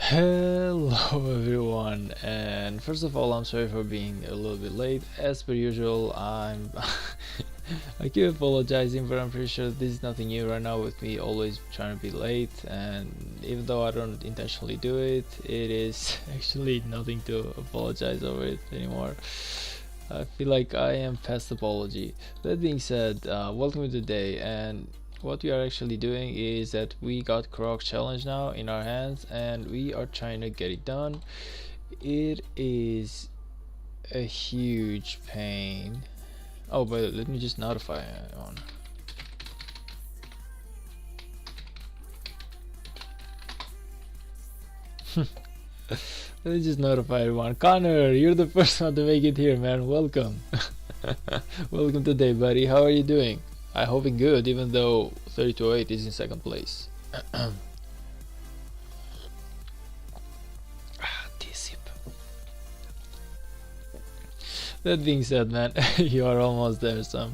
Hello everyone, and first of all I'm sorry for being a little bit late. As per usual, I keep apologizing, but I'm pretty sure this is nothing new right now with me always trying to be late, and even though I don't intentionally do it, it is actually nothing to apologize over it anymore. I feel like I am past apology. That being said, welcome to the day, and what we are actually doing is that we got Croc challenge now in our hands and we are trying to get it done. It is a huge pain. Oh, but let me just notify on. Let me just notify everyone. Connor, you're the first one to make it here, man. Welcome. Welcome today, buddy. How are you doing? I hope it's good, even though 3208 is in second place. That being said, man, you are almost there, Sam.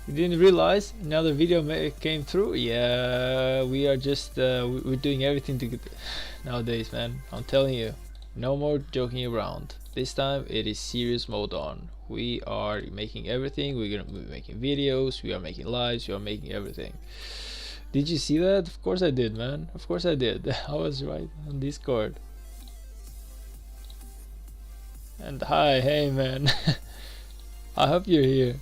You didn't realize another video came through? Yeah, we are just we're doing everything to get nowadays, man. I'm telling you, no more joking around. This time it is serious mode on. We are making everything. We're gonna be making videos. We are making lives. We are making everything. Did you see that? Of course I did, man. Of course I did. I was right on Discord. And hi, hey, man. I hope you're here.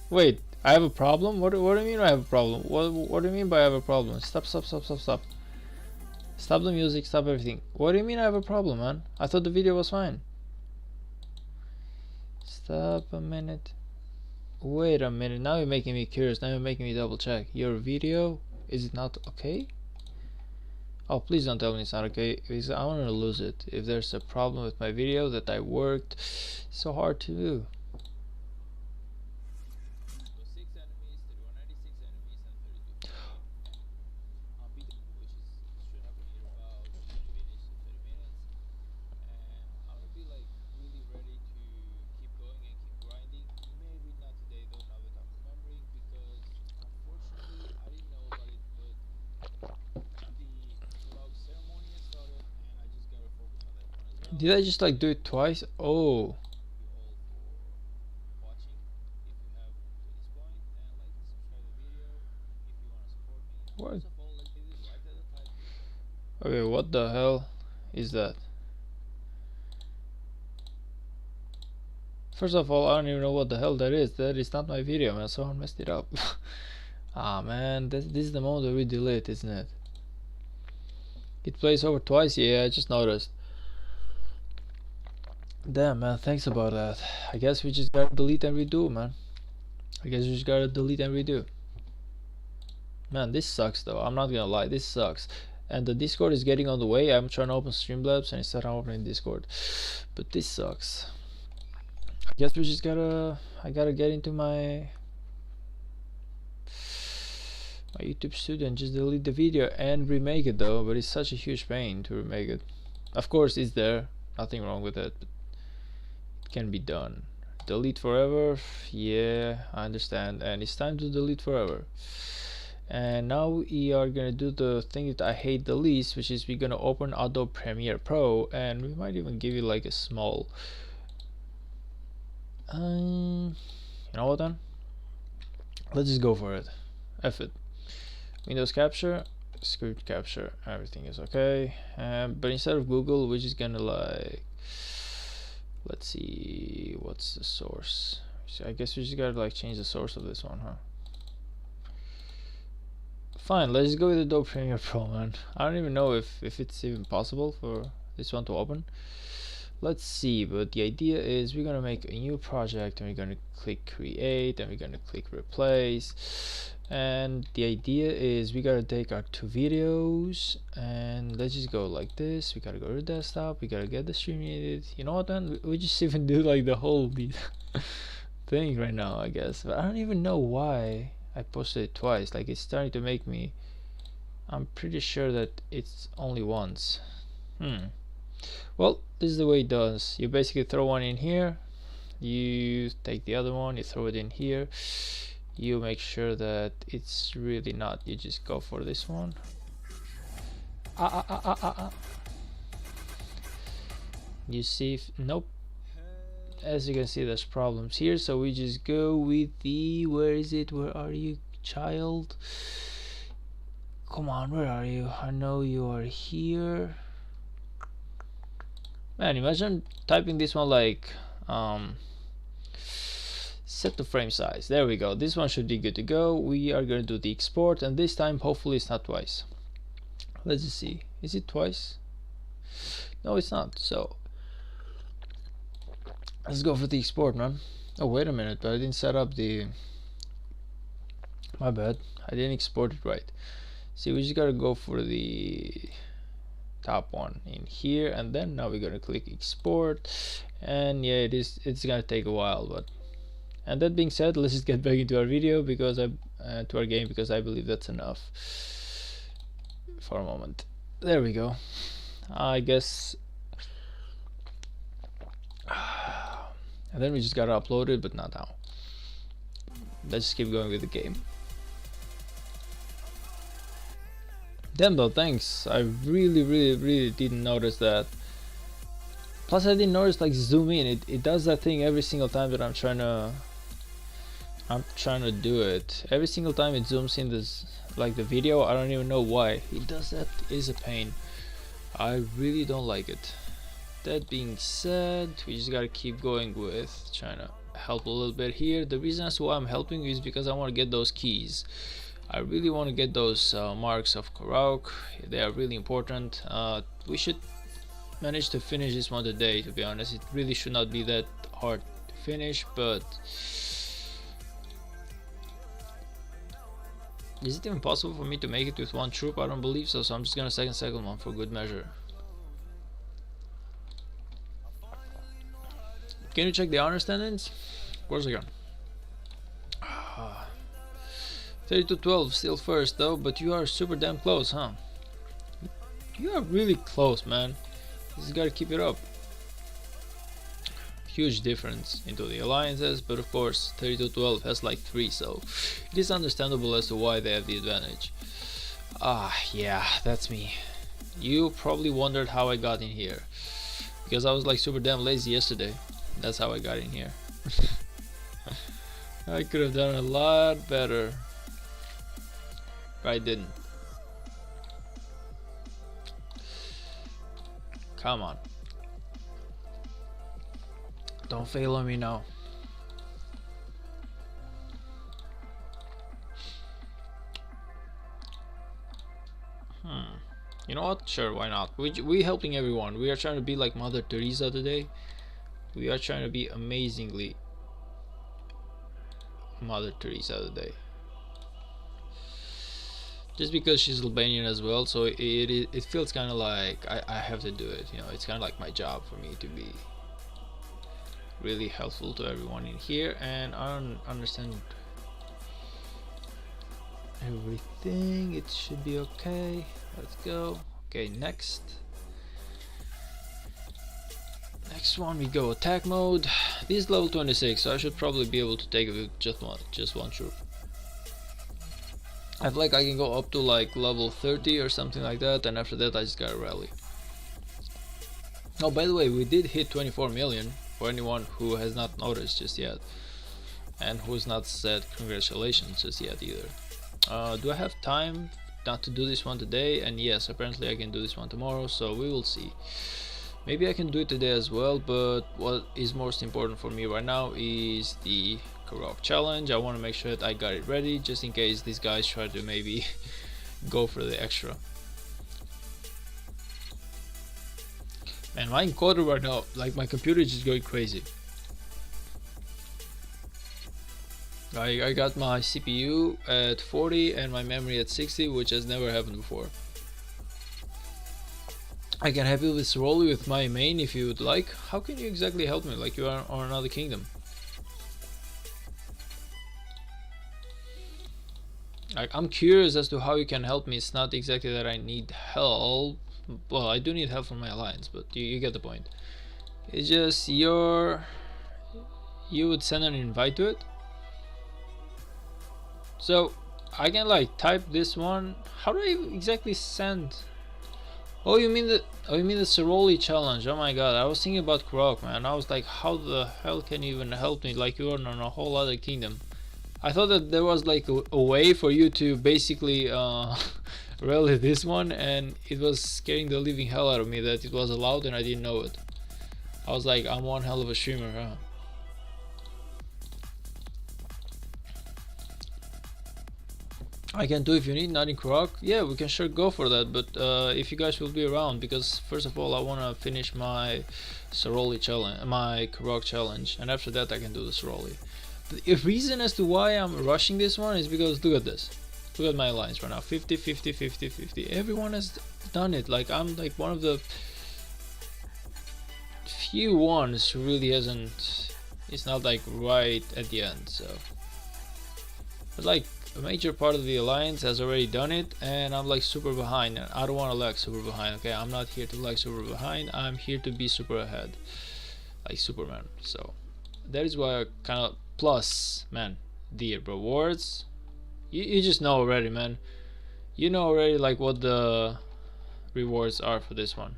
Wait, I have a problem? What do you mean I have a problem? What do you mean by I have a problem? Stop. Stop the music, stop everything. What do you mean I have a problem, man? I thought the video was fine. Stop a minute. Wait a minute, now you're making me curious. Now you're making me double check. Your video, is it not okay? Oh, please don't tell me it's not okay, because I want to lose it. If there's a problem with my video that I worked so hard to do. Did I just like do it twice? Oh. What? Okay, what the hell is that? First of all, I don't even know what the hell that is. That is not my video, man. Someone messed it up. Ah, man, this is the moment that we delete, isn't it? It plays over twice. Yeah, I just noticed. Damn, man, thanks about that. I guess we just gotta delete and redo, man. I guess we just gotta delete and redo. Man, this sucks though. I'm not gonna lie, this sucks. And the Discord is getting on the way. I'm trying to open Streamlabs and instead I'm opening Discord. But this sucks. I guess we just I gotta get into my YouTube studio and just delete the video and remake it though. But it's such a huge pain to remake it. Of course it's there, nothing wrong with it, but it can be done. Delete forever, yeah, I understand, and it's time to delete forever. And now we are gonna do the thing that I hate the least, which is we're gonna open Adobe Premiere Pro, and we might even give you like a small you know what then, let's just go for it. F it. Windows capture, script capture, everything is okay. But instead of Google, we're just gonna like, let's see, what's the source? So I guess we just gotta like change the source of this one, huh? Fine, let's go with Adobe Premiere Pro, man. I don't even know if it's even possible for this one to open. Let's see, but the idea is we're gonna make a new project and we're gonna click create and we're gonna click replace, and the idea is we gotta take our two videos and let's just go like this. We gotta go to desktop, we gotta get the stream needed. You know what, then we just even do like the whole thing right now, I guess. But I don't even know why I posted it twice. Like, it's starting to make me, I'm pretty sure that it's only once. Well, this is the way it does. You basically throw one in here, you take the other one, you throw it in here, you make sure that it's really not, you just go for this one. You see if, nope, as you can see there's problems here, so we just go with the, where is it, where are you, child? Come on, where are you? I know you are here. Man, imagine typing this one like set the frame size. There we go. This one should be good to go. We are going to do the export, and this time hopefully it's not twice. Let's just see. Is it twice? No, it's not. So let's go for the export, man. Oh, wait a minute, but I didn't set up the, my bad, I didn't export it right. See, we just gotta go for the top one in here, and then now we're gonna click export, and yeah, it's gonna take a while, but, and that being said, let's just get back into our video because to our game, because I believe that's enough for a moment. There we go. I guess and then we just gotta upload it, but not now. Let's just keep going with the game. Damn though, thanks. I really didn't notice that. Plus I didn't notice like zoom in. It does that thing every single time that I'm trying to do it. Every single time it zooms in this, like the video, I don't even know why. It does that. Is a pain. I really don't like it. That being said, we just gotta keep going with trying to help a little bit here. The reason as to why I'm helping is because I want to get those keys. I really want to get those marks of Korok. They are really important. We should manage to finish this one today, to be honest. It really should not be that hard to finish, but is it even possible for me to make it with one troop? I don't believe so, so I'm just gonna second one for good measure. Can you check the honor standings? Of course I can. 32-12, still first though, but you are super damn close, huh? You are really close, man. You just gotta keep it up. Huge difference into the alliances, but of course 32-12 has like 3, so it is understandable as to why they have the advantage. Yeah, that's me. You probably wondered how I got in here, because I was like super damn lazy yesterday. That's how I got in here. I could have done a lot better, but I didn't. Come on. Don't fail on me now. You know what? Sure, why not? We helping everyone. We are trying to be like Mother Teresa today. We are trying to be amazingly Mother Teresa today. Just because she's Albanian as well, so it feels kind of like I have to do it. You know, it's kind of like my job for me to be really helpful to everyone in here, and I don't understand everything. It should be okay. Let's go. Okay, next one we go attack mode. This is level 26, so I should probably be able to take it with just one troop. I feel like I can go up to like level 30 or something like that, and after that I just gotta rally. Oh, by the way, we did hit 24 million for anyone who has not noticed just yet, and who's not said congratulations just yet either. Do I have time not to do this one today? And yes, apparently I can do this one tomorrow, so we will see. Maybe I can do it today as well, but what is most important for me right now is the Korok challenge. I want to make sure that I got it ready, just in case these guys try to maybe go for the extra. Man, my encoder right now, like my computer is just going crazy. I got my CPU at 40 and my memory at 60, which has never happened before. I can help you with Rolly with my main if you would like. How can you exactly help me? Like you are on another kingdom. I'm curious as to how you can help me. It's not exactly that I need help. Well, I do need help from my alliance, but you get the point. It's just you would send an invite to it. So I can like type this one. How do I exactly send? Oh, you mean the Soroli challenge? Oh my god, I was thinking about Krog, man. I was like, how the hell can you even help me? Like, you're on a whole other kingdom. I thought that there was like a way for you to basically rally this one, and it was scaring the living hell out of me that it was allowed and I didn't know it. I was like, I'm one hell of a streamer, huh? I can do if you need, not in Krog. Yeah, we can sure go for that, but if you guys will be around, because first of all I want to finish my Soroli challenge, my Krog challenge, and after that I can do the Soroli. The reason as to why I'm rushing this one is because look at this. Look at my alliance right now. 50, 50, 50, 50. Everyone has done it. Like, I'm like one of the few ones who really hasn't. It's not like right at the end, so. But like a major part of the alliance has already done it, and I'm like super behind, and I don't want to lag super behind. Okay, I'm not here to lag super behind. I'm here to be super ahead, like Superman. So that is why I kind of. Plus, man, the rewards, you just know already, man. You know already like what the rewards are for this one.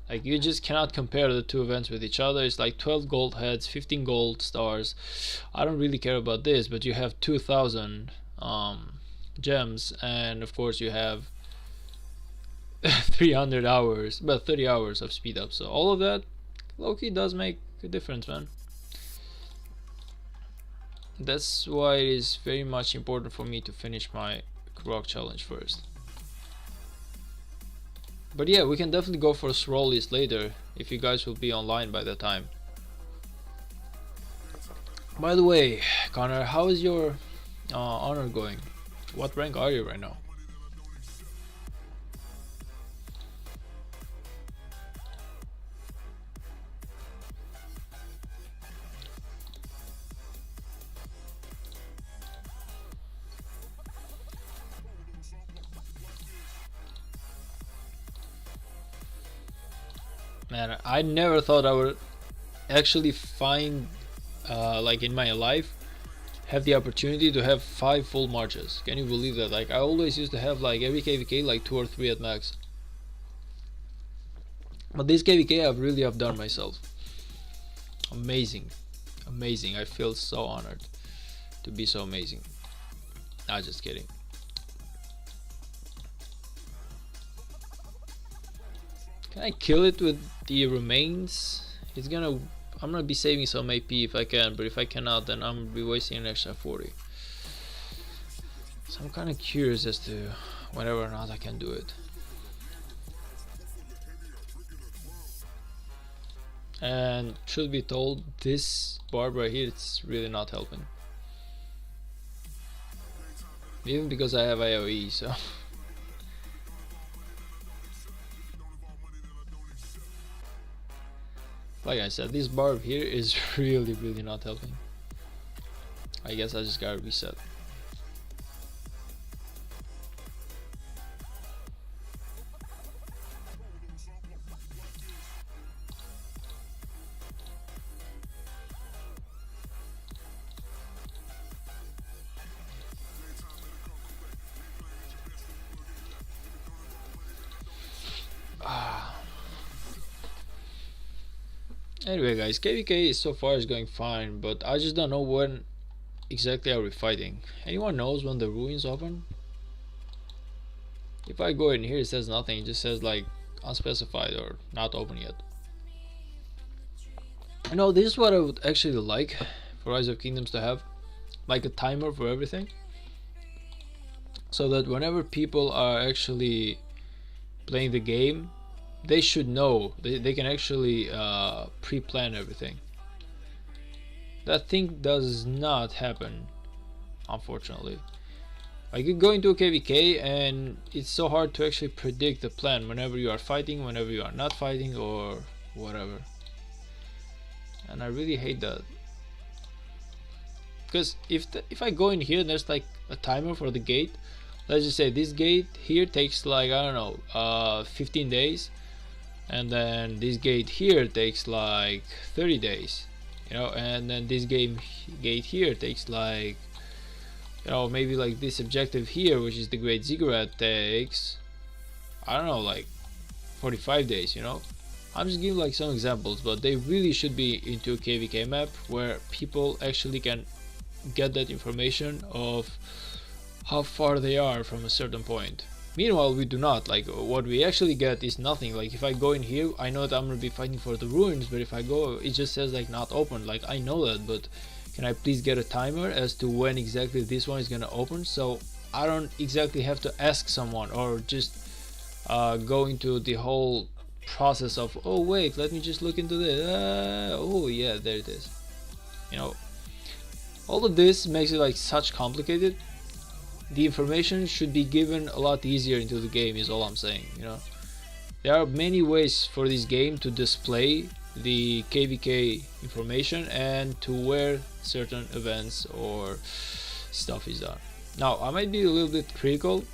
Like, you just cannot compare the two events with each other. It's like 12 gold heads, 15 gold stars. I don't really care about this, but you have 2,000 gems, and of course you have 300 hours, but 30 hours of speed up. So all of that, low-key does make a difference, man. That's why it is very much important for me to finish my Krog challenge first. But yeah, we can definitely go for Srolis later if you guys will be online by that time. By the way, Connor, how is your honor going? What rank are you right now? Man, I never thought I would actually find, like in my life, have the opportunity to have 5 full marches. Can you believe that? Like, I always used to have like every KVK like 2 or 3 at max. But this KVK I've really outdone myself. Amazing. Amazing. I feel so honored to be so amazing. Nah, just kidding. Can I kill it with the remains? It's gonna. I'm gonna be saving some AP if I can, but if I cannot, then I'm gonna be wasting an extra 40. So I'm kind of curious as to whether or not I can do it. And should be told, this barb right here, it's really not helping. Even because I have AoE, so. Like I said, this barb here is really not helping. I guess I just gotta reset. Anyway guys, KVK is so far is going fine, but I just don't know when exactly are we fighting. Anyone knows when the ruins open? If I go in here, it says nothing, it just says like unspecified or not open yet. You know, this is what I would actually like for Rise of Kingdoms to have, like a timer for everything, so that whenever people are actually playing the game, they should know, they can actually pre-plan everything. That thing does not happen, unfortunately. Like, you go into a KVK and it's so hard to actually predict the plan whenever you are fighting, whenever you are not fighting, or whatever. And I really hate that. Because if I go in here and there's like a timer for the gate, let's just say this gate here takes like, I don't know, 15 days. And then this gate here takes like 30 days, you know, and then this gate here takes like You know, maybe like this objective here, which is the Great Ziggurat, takes, I don't know, like 45 days, you know. I'm just giving like some examples, but they really should be into a KVK map where people actually can get that information of how far they are from a certain point. Meanwhile, we do not. Like, what we actually get is nothing. Like, if I go in here, I know that I'm gonna be fighting for the ruins, but if I go, it just says like not open. Like, I know that, but can I please get a timer as to when exactly this one is gonna open, so I don't exactly have to ask someone or just go into the whole process of, oh wait, let me just look into this. Oh yeah, there it is. You know, all of this makes it like such complicated. The information should be given a lot easier into the game, is all I'm saying. You know, there are many ways for this game to display the KVK information and to where certain events or stuff is done. Now, I might be a little bit critical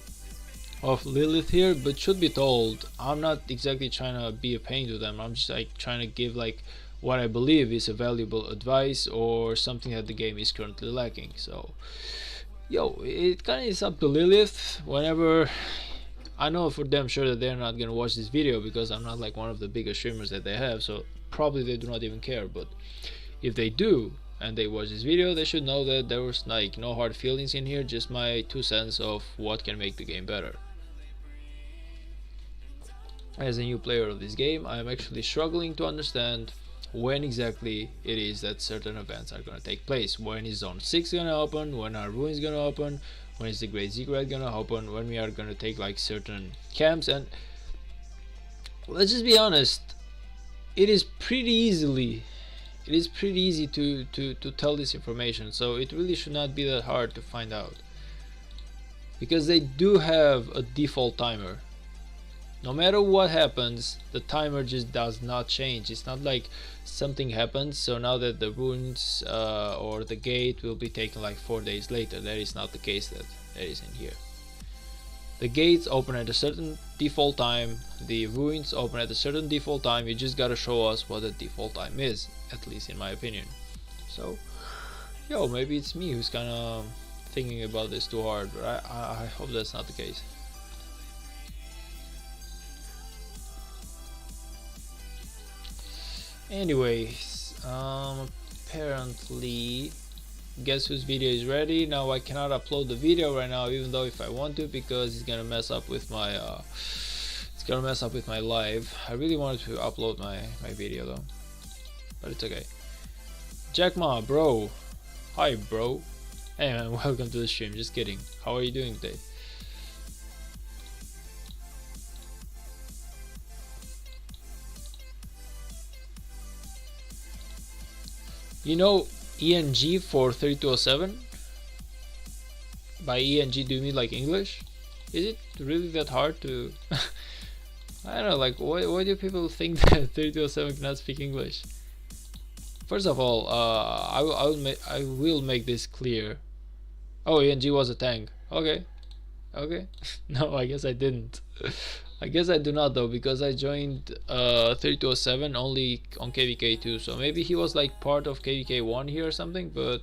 of Lilith here, but should be told, I'm not exactly trying to be a pain to them. I'm just like trying to give like what I believe is a valuable advice or something that the game is currently lacking. So yo, it kind of is up to Lilith. Whenever, I know for damn sure that they're not gonna watch this video because I'm not like one of the biggest streamers that they have, so probably they do not even care. But if they do and they watch this video, they should know that there was like no hard feelings in here, just my 2 cents of what can make the game better. As a new player of this game, I am actually struggling to understand when exactly it is that certain events are gonna take place. When is Zone 6 gonna open? When are ruins gonna open? When is the Great Ziggurat gonna open? When we are gonna take like certain camps? And let's just be honest, it is pretty easy to tell this information, so it really should not be that hard to find out, because they do have a default timer. No matter what happens, the timer just does not change. It's not like something happens, so now that the ruins or the gate will be taken like 4 days later. That is not the case that is in here. The gates open at a certain default time, the ruins open at a certain default time. You just gotta show us what the default time is, at least in my opinion. So, yo, maybe it's me who's kinda thinking about this too hard, but I hope that's not the case. Anyways, apparently, guess whose video is ready. Now I cannot upload the video right now, even though if I want to, because it's gonna mess up with my live. I really wanted to upload my video though, but it's okay. Jack Ma, bro, hi bro. Hey man, welcome to the stream. Just kidding. How are you doing today? You know ENG for 3207? By ENG, do you mean like English? Is it really that hard to... I don't know, like why do people think that 3207 cannot speak English? First of all, I will make this clear. Oh, ENG was a tank. Okay. No, I guess I didn't. I guess I do not though, because I joined 3207 only on KVK2, so maybe he was like part of KVK1 here or something, but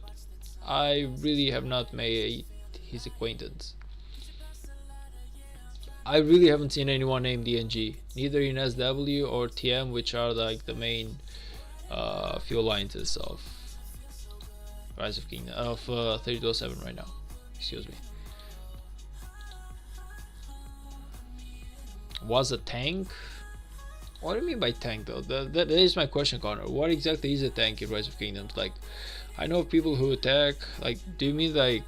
I really have not made his acquaintance. I really haven't seen anyone named ENG, neither in SW or TM, which are like the main few alliances of Rise of Kingdom of 3207 right now. Excuse me. Was a tank? What do you mean by tank though? That is my question, Connor. What exactly is a tank in Rise of Kingdoms? Like, I know people who attack. Like, do you mean like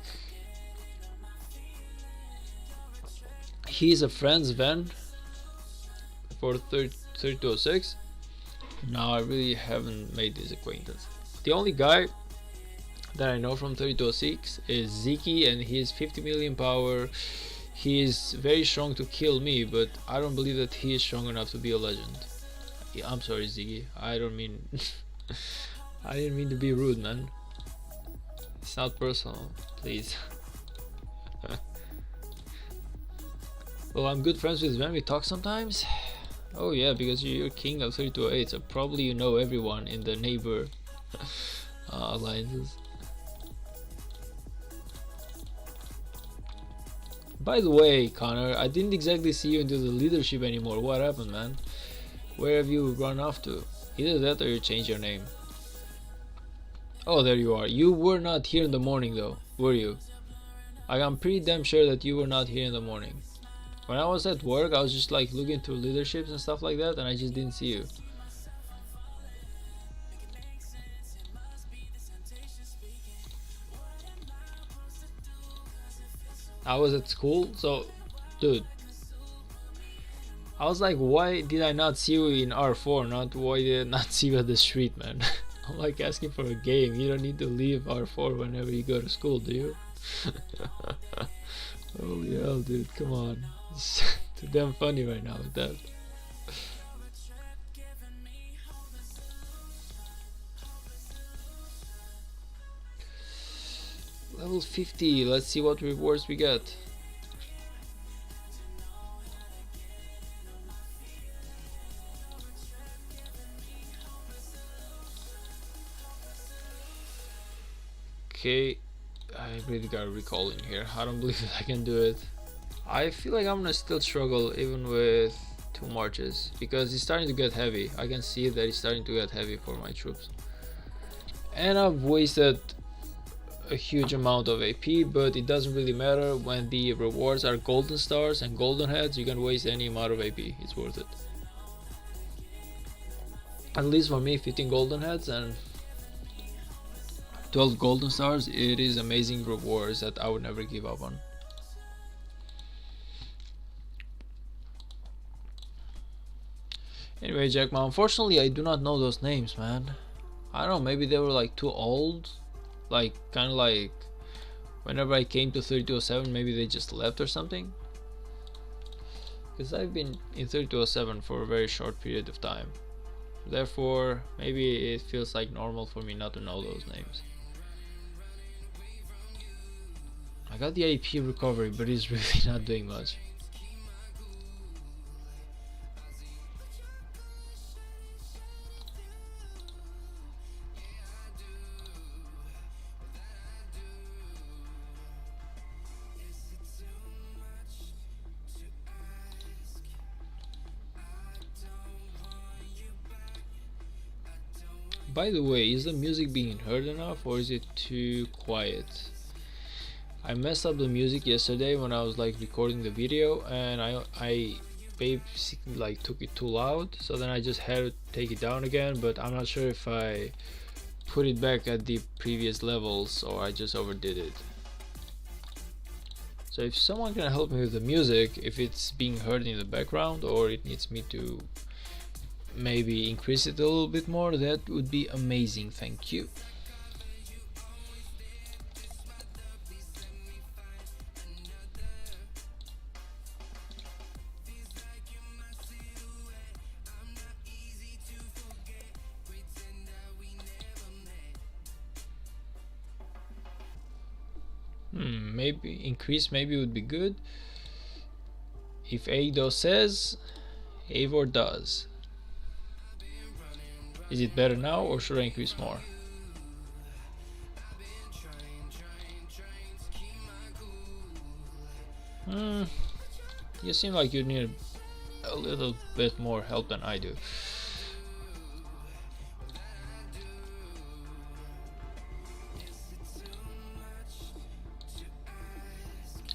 he's a friend's van for 3206? No, I really haven't made this acquaintance. The only guy that I know from 3206 is Ziki, and he is 50 million power. He is very strong to kill me, but I don't believe that he is strong enough to be a legend. Yeah, I'm sorry, Ziggy. I don't mean... I didn't mean to be rude, man. It's not personal, please. Well, I'm good friends with Sven. We talk sometimes. Oh yeah, because you're king of 3208, so probably you know everyone in the neighbor alliances. By the way, Connor, I didn't exactly see you into the leadership anymore. What happened, man? Where have you run off to? Either that or you changed your name. Oh, there you are. You were not here in the morning though, were you? I'm pretty damn sure that you were not here in the morning. When I was at work, I was just like looking through leaderships and stuff like that, and I just didn't see you. I was at school, so, dude, I was like, why did I not see you in R4? Not why did I not see you at the street, man? I'm like asking for a game. You don't need to leave R4 whenever you go to school, do you? Holy hell, dude, come on. It's too damn funny right now with that. Level 50, let's see what rewards we get. Okay, I really gotta recall in here. I don't believe that I can do it. I feel like I'm gonna still struggle even with 2 marches because it's starting to get heavy. I can see that it's starting to get heavy for my troops. And I've wasted a huge amount of AP, but it doesn't really matter. When the rewards are golden stars and golden heads, you can waste any amount of AP. It's worth it. At least for me, 15 golden heads and 12 golden stars, it is amazing rewards that I would never give up on. Anyway, Jackma, unfortunately I do not know those names, man. I don't know, maybe they were like too old. Like, kind of like whenever I came to 3207, maybe they just left or something. Because I've been in 3207 for a very short period of time. Therefore, maybe it feels like normal for me not to know those names. I got the AP recovery, but it's really not doing much. By the way, is the music being heard enough or is it too quiet? I messed up the music yesterday when I was like recording the video, and I basically like took it too loud, so then I just had to take it down again, but I'm not sure if I put it back at the previous levels or I just overdid it. So if someone can help me with the music, if it's being heard in the background or it needs me to maybe increase it a little bit more, that would be amazing. Thank you. Maybe increase maybe would be good. If Ado says, Eivor does. Is it better now or should I increase more? You seem like you need a little bit more help than I do.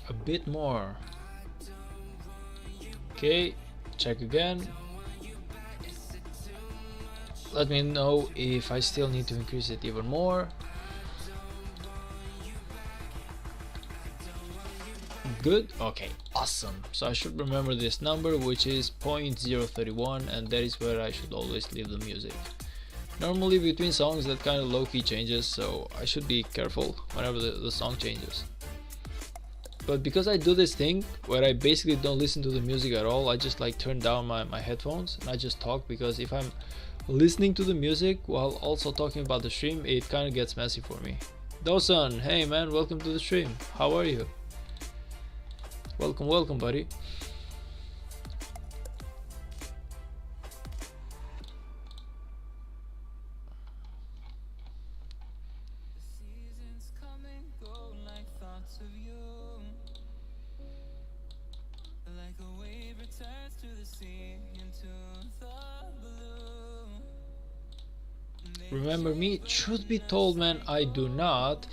A bit more. Okay, check again. Let me know if I still need to increase it even more. Good. Okay, awesome. So I should remember this number, which is 0.031, and that is where I should always leave the music. Normally between songs that kind of low-key changes, so I should be careful whenever the song changes. But because I do this thing where I basically don't listen to the music at all, I just like turn down my headphones and I just talk, because if I'm listening to the music while also talking about the stream, it kind of gets messy for me. Dawson, hey man, welcome to the stream. How are you? Welcome, buddy. remember me? Truth be told, man, I do not.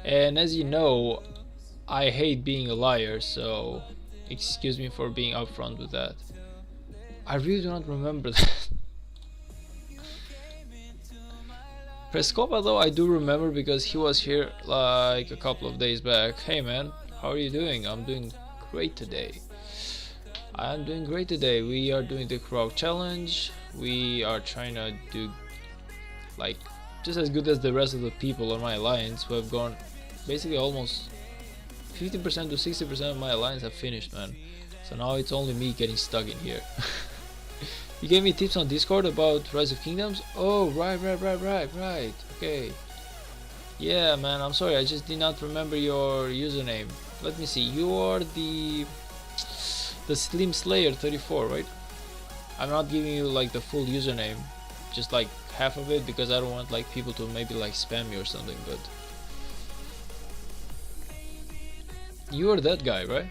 And as you know, I hate being a liar, so excuse me for being upfront with that. I really do not remember that. Prescopa though I do remember because he was here like a couple of days back. Hey man, how are you doing? I'm doing great today. I'm doing great today. We are doing the crowd challenge. We are trying to do like just as good as the rest of the people on my alliance who have gone basically almost 50% to 60% of my alliance have finished, man. So now it's only me getting stuck in here. You gave me tips on Discord about Rise of Kingdoms? Oh, right. Okay. Yeah, man, I'm sorry, I just did not remember your username. Let me see. You are the Slim Slayer 34, right? I'm not giving you like the full username, just like half of it because I don't want like people to maybe like spam me or something, but you are that guy, right?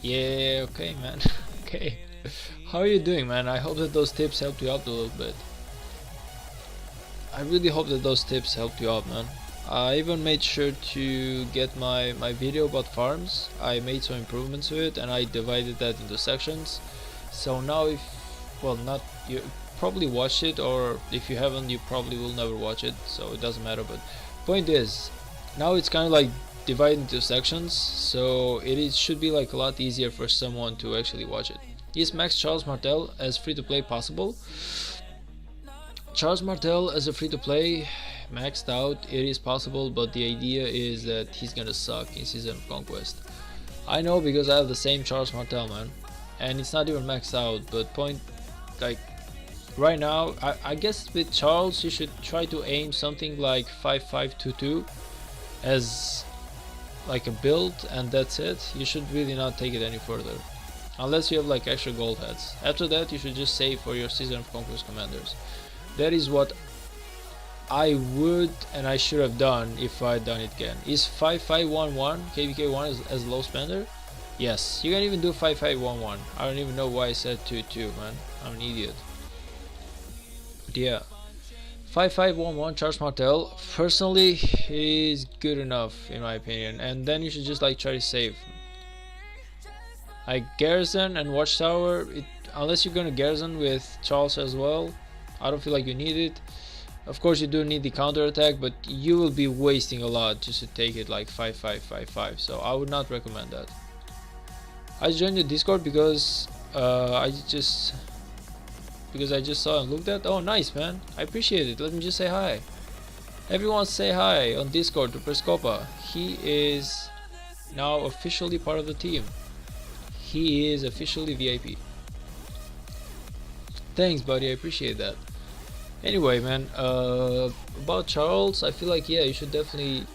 Yeah, okay, man. Okay. How are you doing, man? I hope that those tips helped you out a little bit. I really hope that those tips helped you out, man. I even made sure to get my video about farms. I made some improvements to it and I divided that into sections. So now if, well, not, you probably watched it, or if you haven't you probably will never watch it, so it doesn't matter, but point is, now it's kind of like divided into sections, so should be like a lot easier for someone to actually watch it. Is Max Charles Martel as free to play possible? Charles Martel as a free to play maxed out, it is possible, but the idea is that he's gonna suck in Season of Conquest. I know because I have the same Charles Martel, man, and it's not even maxed out, but point, like right now I guess with Charles you should try to aim something like 5522 as like a build, and that's it. You should really not take it any further unless you have like extra gold heads. After that you should just save for your Season of Conquest commanders. That is what I would and I should have done if I had done it again. Is 5511 KVK1 as low spender? Yes, you can even do 5511. I don't even know why I said 22, man. I'm an idiot. But yeah, 5511 Charles Martel personally is good enough in my opinion, and then you should just like try to save. Like Garrison and Watchtower, unless you're gonna Garrison with Charles as well, I don't feel like you need it. Of course you do need the counter attack, but you will be wasting a lot just to take it like 5555, so I would not recommend that. I joined the Discord because I just saw and looked at. Oh nice, man, I appreciate it. Let me just say hi. Everyone say hi on Discord to Prescopa. He is now officially part of the team. He is officially VIP. Thanks buddy, I appreciate that. Anyway, man, about Charles, I feel like yeah, you should definitely.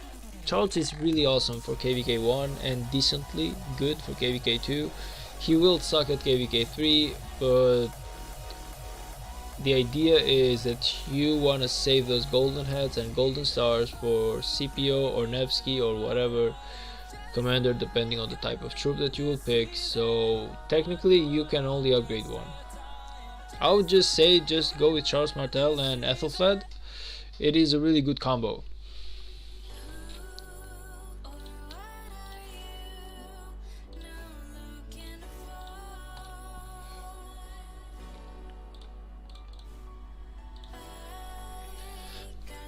Charles is really awesome for KVK1 and decently good for KVK2. He will suck at KVK3, but the idea is that you want to save those golden heads and golden stars for CPO or Nevsky or whatever commander, depending on the type of troop that you will pick. So technically you can only upgrade one. I would just say just go with Charles Martel and Ethelfled. It is a really good combo.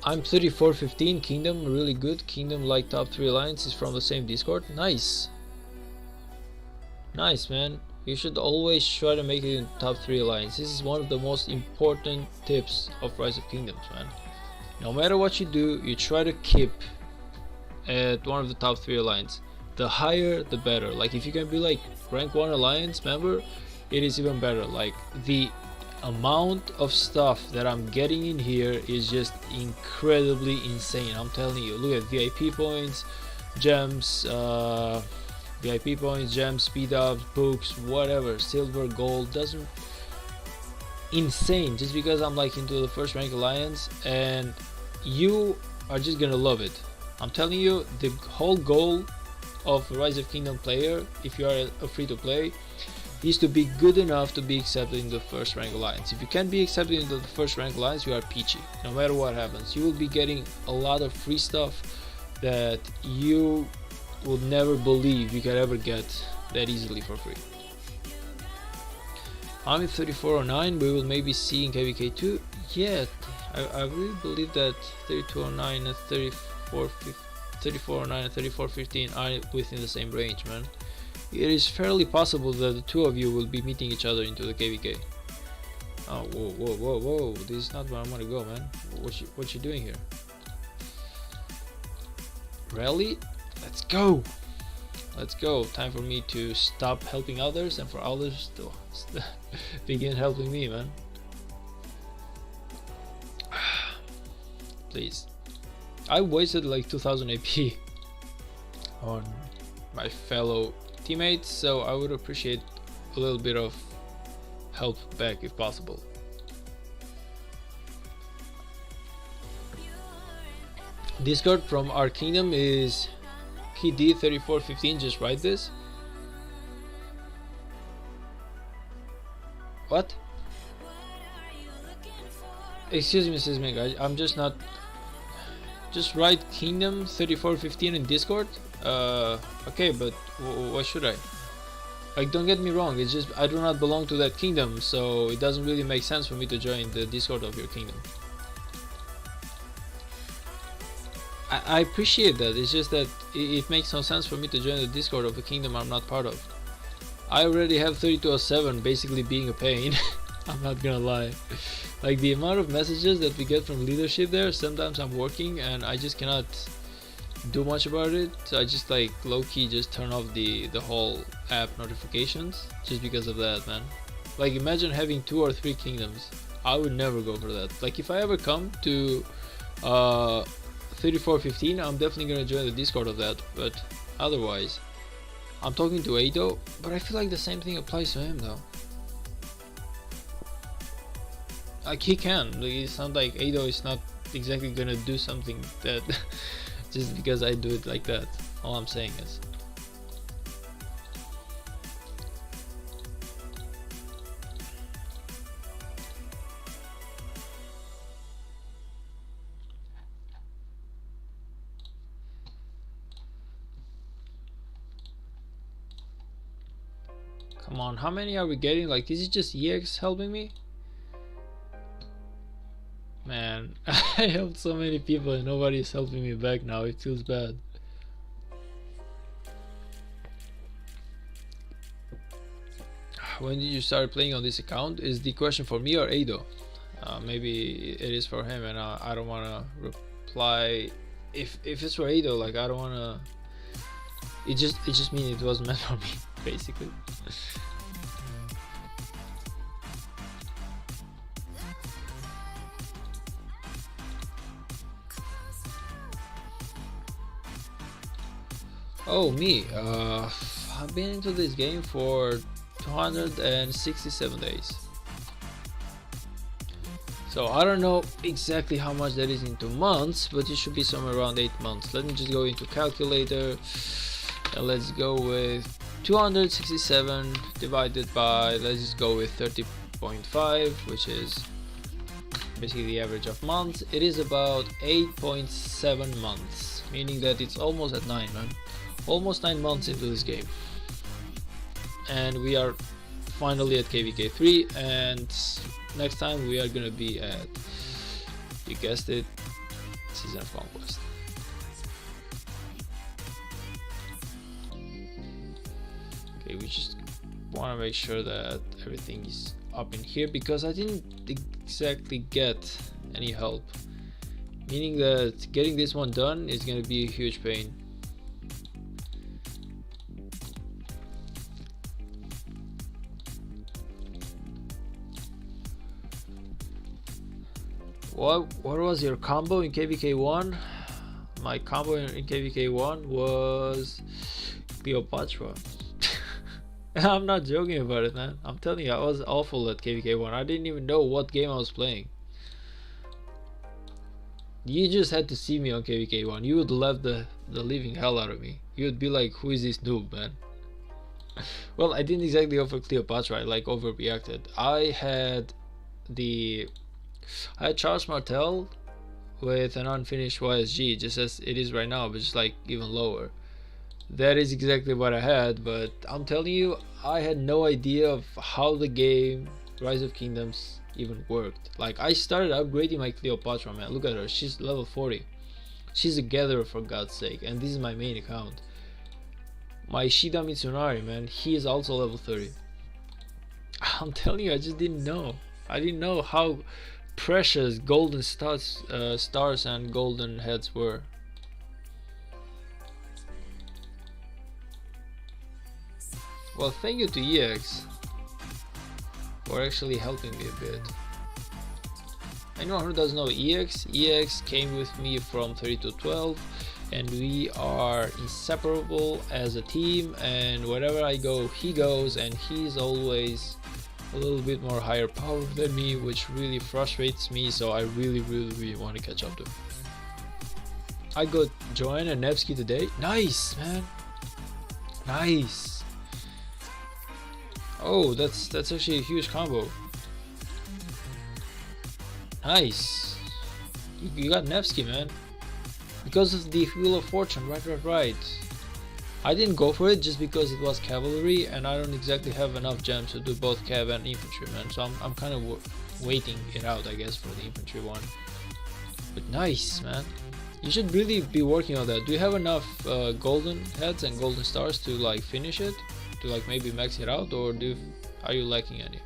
I'm 3415 Kingdom, really good. Kingdom like top 3 alliance is from the same Discord. Nice. Nice, man. You should always try to make it in top 3 alliance. This is one of the most important tips of Rise of Kingdoms, man. No matter what you do, you try to keep at one of the top 3 alliance. The higher the better. Like if you can be like rank 1 alliance member, it is even better. Like the amount of stuff that I'm getting in here is just incredibly insane. I'm telling you, look at VIP points, gems, VIP points, gems, speed ups, books, whatever, silver, gold, doesn't, insane, just because I'm like into the first rank alliance, and you are just gonna love it. I'm telling you, the whole goal of a Rise of Kingdom player, if you are a free to play, is to be good enough to be accepted in the first rank alliance. If you can't be accepted into the first rank alliance, you are peachy. No matter what happens, you will be getting a lot of free stuff that you will never believe you can ever get that easily for free. I'm at 3409. We will maybe see in KVK2. Yeah, I really believe that 3209 and 3409 and 3415 are within the same range, man. It is fairly possible that the two of you will be meeting each other into the KVK. Oh, whoa. This is not where I want to go, man. What you doing here? Rally? Let's go! Let's go. Time for me to stop helping others and for others to begin helping me, man. Please. I wasted like 2000 AP on my fellow teammates, so I would appreciate a little bit of help back if possible. Discord from our kingdom is PD3415. Just write this. What? Excuse me, Mrs. Ming, I'm just not. Just write kingdom 3415 in Discord. Okay, but what should I? Like, don't get me wrong, it's just I do not belong to that kingdom, so it doesn't really make sense for me to join the Discord of your kingdom. I appreciate that, it's just that it makes no sense for me to join the Discord of a kingdom I'm not part of. I already have 3207 basically being a pain. I'm not gonna lie. Like, the amount of messages that we get from leadership there, sometimes I'm working and I just cannot do much about it, so I just like low-key just turn off the whole app notifications just because of that, man. Like, imagine having 2 or 3 kingdoms. I would never go for that. Like, if I ever come to 3415, I'm definitely gonna join the Discord of that, but otherwise I'm talking to Ado, but I feel like the same thing applies to him though. Like, he can, like, it's not like Ado is not exactly gonna do something that just because I do it like that. All I'm saying is, come on, how many are we getting? Like, is it just EX helping me? Man, I helped so many people and nobody is helping me back now. It feels bad. When did you start playing on this account? Is the question for me or Ado? Maybe it is for him, and I don't want to reply. If it's for Ado, like, I don't want to. It just means it wasn't meant for me, basically. Oh, me. I've been into this game for 267 days. So I don't know exactly how much that is into months, but it should be somewhere around 8 months. Let me just go into calculator and let's go with 267 divided by, let's just go with 30.5, which is basically the average of months. It is about 8.7 months, meaning that it's almost at 9, man. Almost 9 months into this game, and we are finally at KVK 3, and next time we are gonna be at, you guessed it, Season of Conquest. Okay, we just want to make sure that everything is up in here, because I didn't exactly get any help, meaning that getting this one done is gonna be a huge pain. What was your combo in KVK1? My combo in KVK1 was Cleopatra. I'm not joking about it, man. I'm telling you, I was awful at KVK1. I didn't even know what game I was playing. You just had to see me on KVK1. You would love the living hell out of me. You would be like, who is this noob, man? Well, I didn't exactly over Cleopatra, I like overreacted. The I had Charles Martel with an unfinished YSG, just as it is right now, but just like even lower. That is exactly what I had, but I'm telling you, I had no idea of how the game Rise of Kingdoms even worked. Like, I started upgrading my Cleopatra, man. Look at her, she's level 40. She's a gatherer, for God's sake, and this is my main account. My Shida Mitsunari, man, he is also level 30. I'm telling you, I just didn't know. I didn't know how precious golden stars and golden heads were. Well, thank you to EX for actually helping me a bit. Anyone who doesn't know EX came with me from 3212, and we are inseparable as a team, and wherever I go he goes, and he's always a little bit more higher power than me, which really frustrates me, so I really want to catch up to him. I got Joanna Nevsky today. Nice, man. Nice. Oh, that's actually a huge combo. Nice. You got Nevsky, man. Because of the Wheel of Fortune, right. I didn't go for it just because it was cavalry, and I don't exactly have enough gems to do both cav and infantry, man. So I'm kind of waiting it out, I guess, for the infantry one. But nice, man. You should really be working on that. Do you have enough golden heads and golden stars to like finish it? To like maybe max it out, or are you lacking any?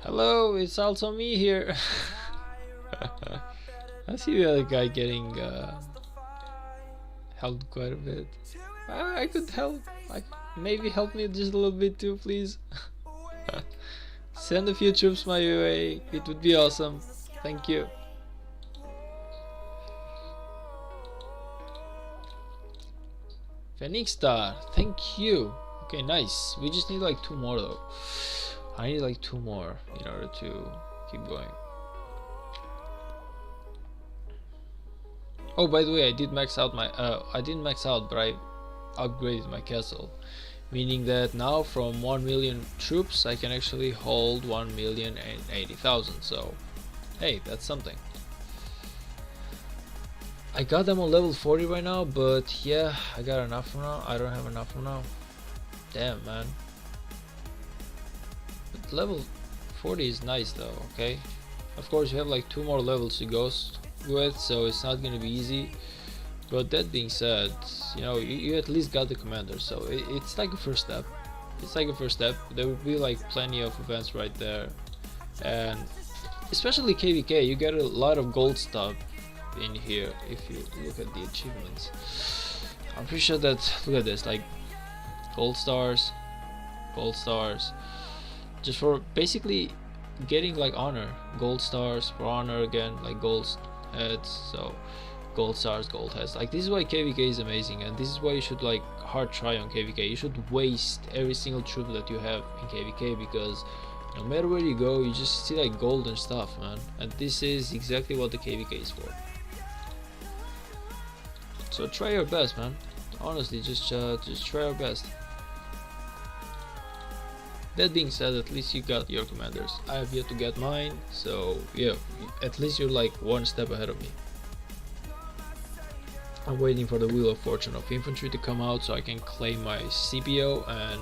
Hello, it's also me here. I see the other guy getting helped quite a bit. I could help. Maybe help me just a little bit too, please. Send a few troops my way. It would be awesome. Thank you. Phoenix Star, thank you. Okay, nice. We just need like 2 more though. I need like 2 more in order to keep going. Oh, by the way, I did max out my I didn't max out, but I upgraded my castle, meaning that now from 1 million troops I can actually hold 1,080,000. So hey, that's something. I got them on level 40 right now, but yeah, I got enough for now. I don't have enough for now. Damn, man. But level 40 is nice though, okay? Of course you have like 2 more levels to go with, so it's not gonna be easy. But that being said, you know, you at least got the commander, so it's like a first step. It's like a first step. There will be like plenty of events right there, and especially KVK, you get a lot of gold stuff in here if you look at the achievements. I'm pretty sure that, look at this, like gold stars, just for basically getting like honor, gold stars for honor again, like gold heads. So gold stars, gold heads, like this is why KVK is amazing, and this is why you should like hard try on KVK. You should waste every single troop that you have in KVK, because no matter where you go you just see like golden stuff, man, and this is exactly what the KVK is for. So try your best, man. Honestly, just try your best. That being said, at least you got your commanders. I have yet to get mine, so yeah, at least you're like 1 step ahead of me. I'm waiting for the Wheel of Fortune of Infantry to come out so I can claim my CPO, and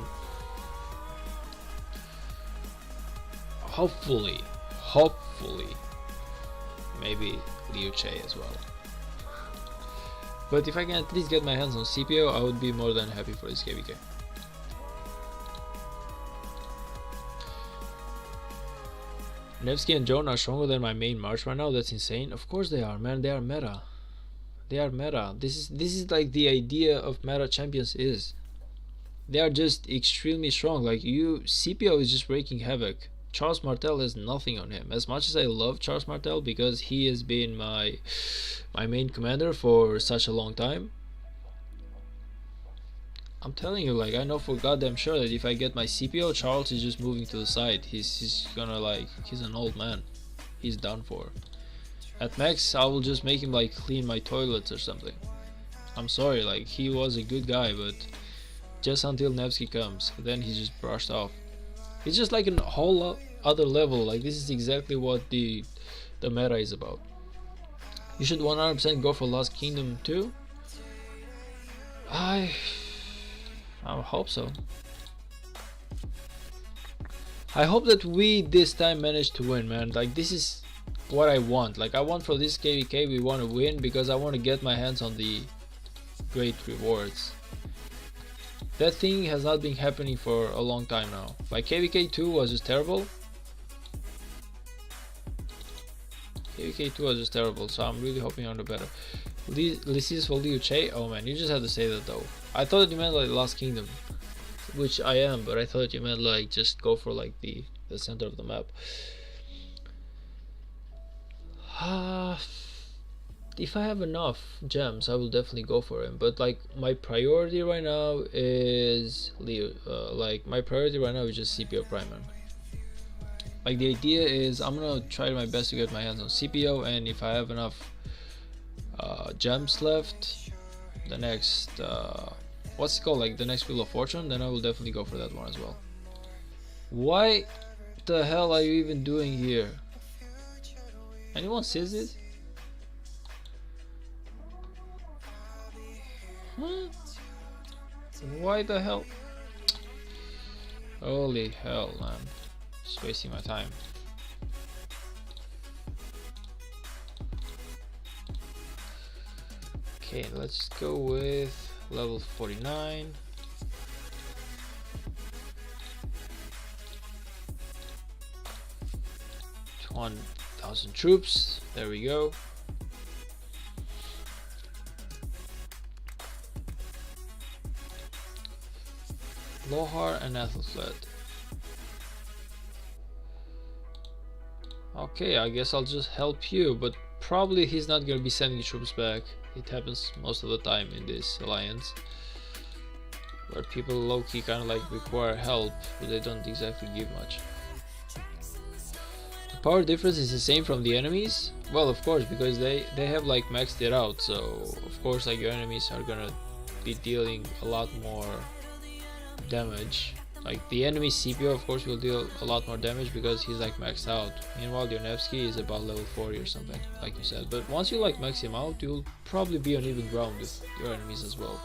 hopefully maybe Liu Che as well. But if I can at least get my hands on CPO, I would be more than happy for this KVK. Nevsky and Joan are stronger than my main March right now. That's insane. Of course they are, man. They are meta. They are meta. This is like the idea of meta champions is. They are just extremely strong. Like CPO is just wreaking havoc. Charles Martel has nothing on him. As much as I love Charles Martel because he has been my main commander for such a long time, I'm telling you, like, I know for goddamn sure that if I get my CPO, Charles is just moving to the side. He's gonna, like, he's an old man. He's done for. At max, I will just make him, like, clean my toilets or something. I'm sorry, like, he was a good guy, but just until Nevsky comes, then he's just brushed off. It's just like a whole other level. Like, this is exactly what the meta is about. You should 100% go for Lost Kingdom too. I hope so. I hope that we this time manage to win, man. Like, this is what I want. Like, I want for this KVK, we want to win because I want to get my hands on the great rewards. That thing has not been happening for a long time now. Like, KVK 2 was just terrible. KVK 2 was just terrible, so I'm really hoping on the better. Lysis will you Che? Oh man, you just had to say that though. I thought that you meant like Lost Kingdom, which I am, but I thought you meant like just go for like the center of the map. If I have enough gems, I will definitely go for him. But like my priority right now is Leo. Like my priority right now is just CPO Prime, man. Like the idea is I'm gonna try my best to get my hands on CPO, and if I have enough gems left, the next what's it called, like the next Wheel of Fortune, then I will definitely go for that one as well. Why the hell are you even doing here? Anyone sees this? Huh? Why the hell? Holy hell, man. Just wasting my time. Okay, let's go with level 49. $1,000 troops. There we go. Lohar and Ethelfled. Okay, I guess I'll just help you, but probably he's not gonna be sending troops back. It happens most of the time in this alliance, where people low-key kind of like require help, but they don't exactly give much. The power difference is the same from the enemies? Well, of course, because they have like maxed it out, so of course like your enemies are gonna be dealing a lot more damage. Like the enemy CPO of course will deal a lot more damage because he's like maxed out. Meanwhile your Nevsky is about level 40 or something, like you said. But once you like max him out, you'll probably be on even ground with your enemies as well.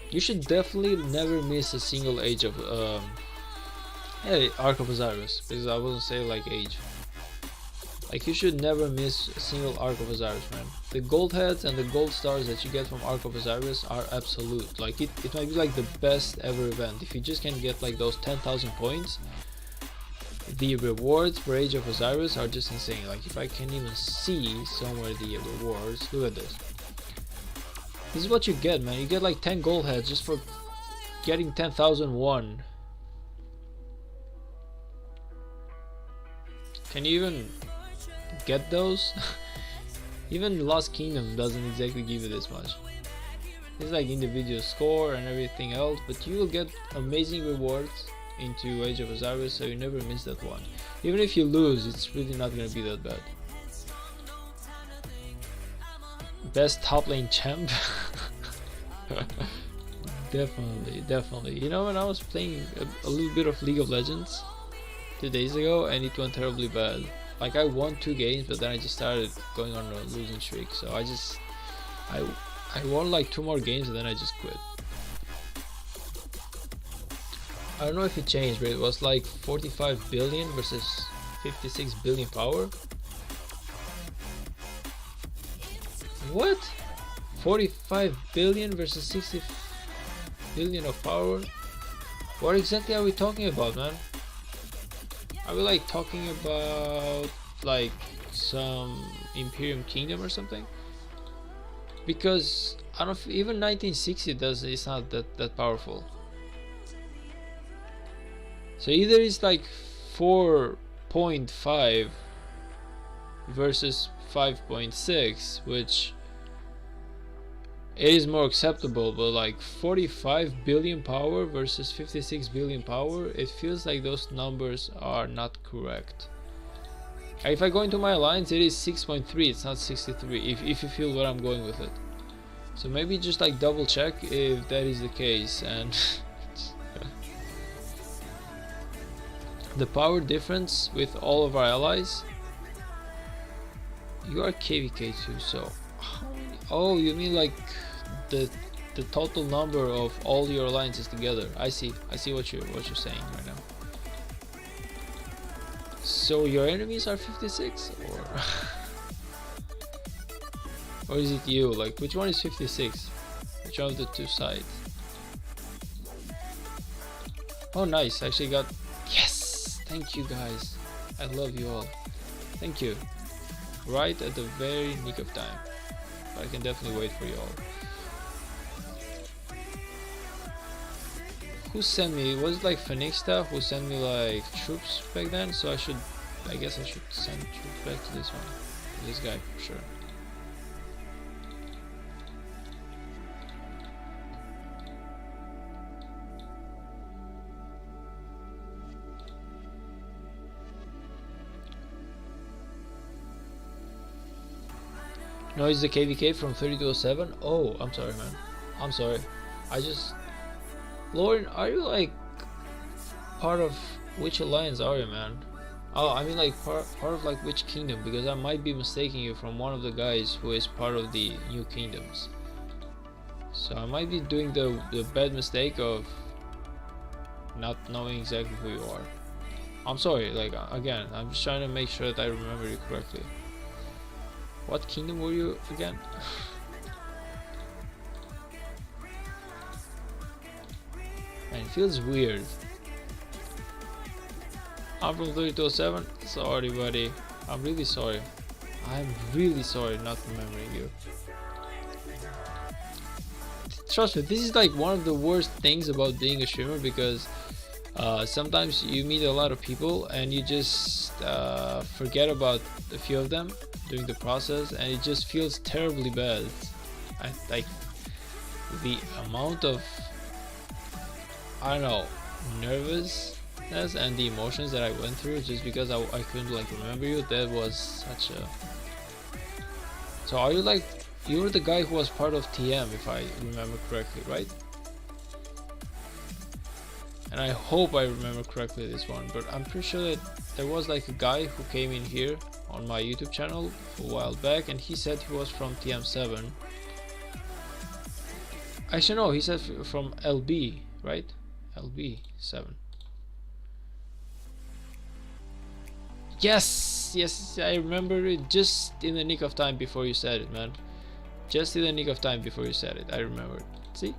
You should definitely never miss a single age of Arc of Osiris, because I wouldn't say like age. Like you should never miss a single Arc of Osiris, man. The gold heads and the gold stars that you get from Arc of Osiris are absolute. Like it might be like the best ever event. If you just can get like those 10,000 points, the rewards for Age of Osiris are just insane. Like if I can even see somewhere the rewards, look at this. This is what you get, man. You get like 10 gold heads just for getting 10,001. Can you even get those? Even Lost Kingdom doesn't exactly give you this much. It's like individual score and everything else, but you will get amazing rewards into Age of Osiris, so you never miss that one. Even if you lose, it's really not gonna be that bad. Best top lane champ? Definitely. You know, when I was playing a little bit of League of Legends 2 days ago, and it went terribly bad. Like I won 2 games, but then I just started going on a losing streak. So I won like 2 more games and then I just quit. I don't know if it changed, but it was like 45 billion versus 56 billion power. What? 45 billion versus 60 billion of power? What exactly are we talking about, man? Are we like talking about like some Imperium Kingdom or something? Because I don't know, even 1960 it's not that powerful. So either it's like 4.5 versus 5.6, which it is more acceptable, but like 45 billion power versus 56 billion power, it feels like those numbers are not correct. If I go into my alliance, it is 6.3, it's not 63, if you feel where I'm going with it. So maybe just like double check if that is the case. And the power difference with all of our allies. You are KVK too, so how many? Oh, you mean like the total number of all your alliances together. I see what you're saying right now. So your enemies are 56, or is it you? Like, which one is 56? Which one of the two sides? Oh, nice! I actually got. Yes! Thank you guys. I love you all. Thank you. Right at the very nick of time. But I can definitely wait for you all. Who sent me? Was it like Phoenixta who sent me like troops back then? So I guess I should send troops back to this one. This guy for sure. No, it's the KVK from 3207. Oh, I'm sorry, man. I'm sorry. Lauren, are you like part of which alliance are you, man? Oh, I mean like part of like which kingdom? Because I might be mistaking you from one of the guys who is part of the new kingdoms. So I might be doing the bad mistake of not knowing exactly who you are. I'm sorry. Like again, I'm just trying to make sure that I remember you correctly. What kingdom were you again? Man, it feels weird. I'm from 3207. Sorry, buddy. I'm really sorry. I'm really sorry not remembering you. Trust me, this is like one of the worst things about being a streamer, because sometimes you meet a lot of people and you just forget about a few of them during the process, and it just feels terribly bad. Like the amount of, I don't know, nervousness and the emotions that I went through just because I couldn't like remember you. That was such a. So are you like, you were the guy who was part of TM, if I remember correctly, right? And I hope I remember correctly this one, but I'm pretty sure that there was like a guy who came in here on my YouTube channel a while back, and he said he was from TM7. Actually no, he said from LB, right? LB7. Yes, I remember it just in the nick of time before you said it, man. Just in the nick of time before you said it, I remembered. See?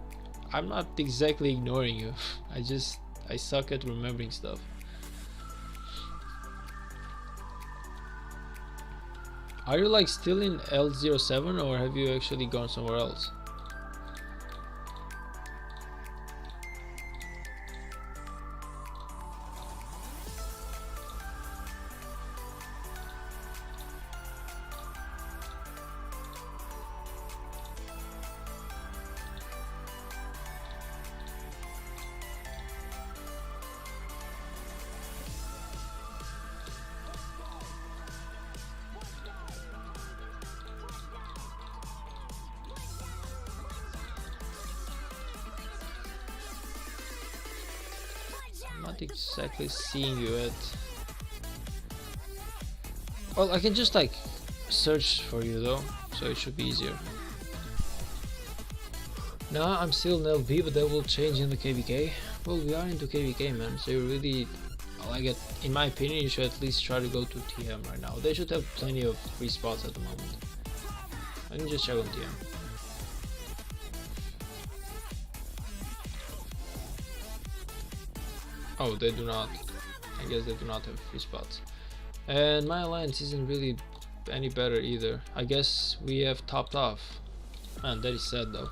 I'm not exactly ignoring you. I suck at remembering stuff. Are you like still in L07, or have you actually gone somewhere else? Not exactly seeing you at. Well, I can just like search for you though, so it should be easier. Nah, I'm still in LB, but that will change in the KVK. Well, we are into KVK, man, so you really, like it. In my opinion, you should at least try to go to TM right now. They should have plenty of free spots at the moment. Let me just check on TM. Oh, they do not. I guess they do not have free spots. And my alliance isn't really any better either. I guess we have topped off. Man, that is sad though.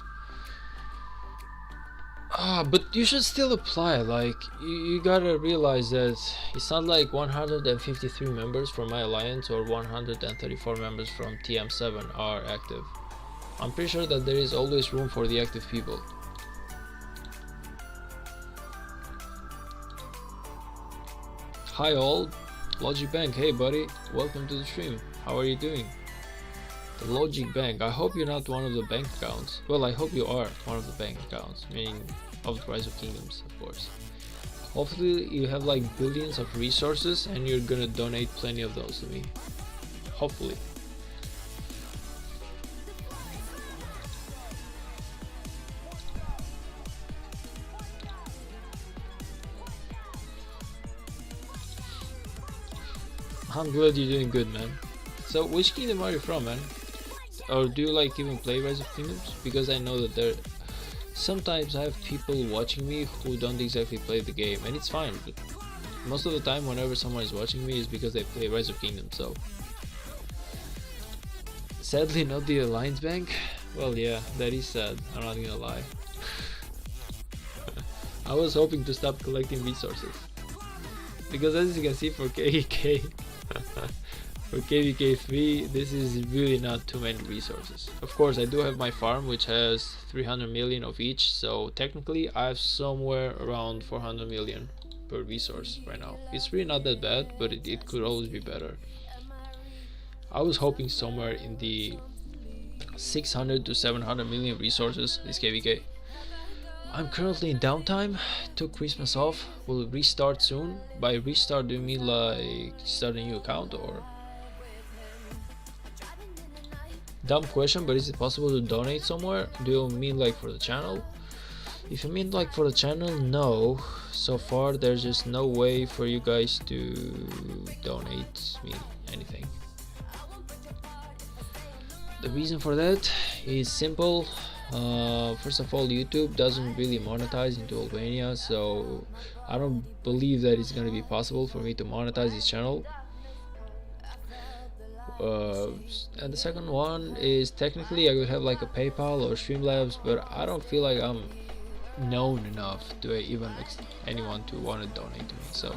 But you should still apply. Like, you gotta realize that it's not like 153 members from my alliance or 134 members from TM7 are active. I'm pretty sure that there is always room for the active people. Hi all, Logic Bank, hey buddy, welcome to the stream. How are you doing? The Logic Bank, I hope you're not one of the bank accounts. Well, I hope you are one of the bank accounts, meaning of the Rise of Kingdoms, of course. Hopefully you have like billions of resources and you're gonna donate plenty of those to me. Hopefully. I'm glad you're doing good, man. So which kingdom are you from, man? Or do you like even play Rise of Kingdoms? Because I know that there sometimes I have people watching me who don't exactly play the game, and it's fine, but most of the time whenever someone is watching me is because they play Rise of Kingdoms. So sadly not the Alliance Bank. Well, yeah, that is sad, I'm not gonna lie. I was hoping to stop collecting resources, because as you can see for KVK for KVK 3 this is really not too many resources. Of course I do have my farm which has 300 million of each, so technically I have somewhere around 400 million per resource right now. It's really not that bad, but it could always be better. I was hoping somewhere in the 600 to 700 million resources this KVK. I'm currently in downtime, took Christmas off, will restart soon. By restart do you mean like start a new account or? Dumb question, but is it possible to donate somewhere? Do you mean like for the channel? If you mean like for the channel, no. So far there's just no way for you guys to donate me anything. The reason for that is simple. First of all, YouTube doesn't really monetize into Albania, so I don't believe that it's gonna be possible for me to monetize this channel. And the second one is technically I could have like a PayPal or Streamlabs, but I don't feel like I'm known enough to even anyone to want to donate to me. So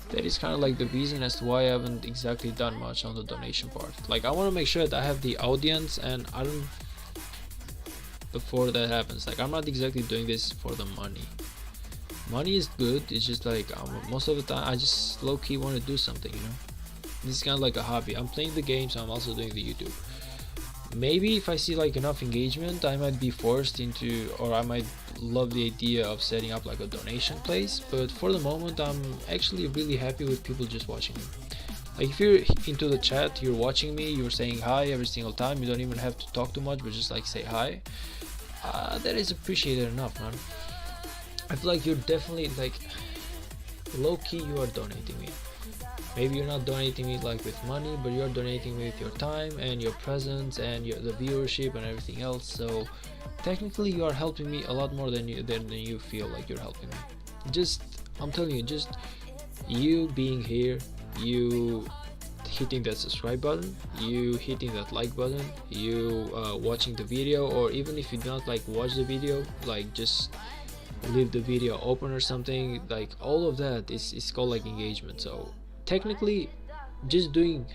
that is kind of like the reason as to why I haven't exactly done much on the donation part. Like I want to make sure that I have the audience, and I don't. Before that happens, like I'm not exactly doing this for the money. Money is good, it's just like most of the time I just low-key want to do something, you know. This is kind of like a hobby. I'm playing the game, so I'm also doing the YouTube. Maybe if I see like enough engagement I might be forced into, or I might love the idea of setting up like a donation place, but for the moment I'm actually really happy with people just watching me. Like if you're into the chat, you're watching me, you're saying hi every single time, you don't even have to talk too much but just like say hi. That is appreciated enough, man. I feel like you're definitely like low-key you are donating me. Maybe you're not donating me like with money, but you're donating me with your time and your presence and the viewership and everything else. So technically you are helping me a lot more than you feel like you're helping me. Just, I'm telling you, just you being here, you hitting that subscribe button, you hitting that like button, you watching the video, or even if you do not like watch the video, like just leave the video open or something, like all of that is called like engagement. So technically just doing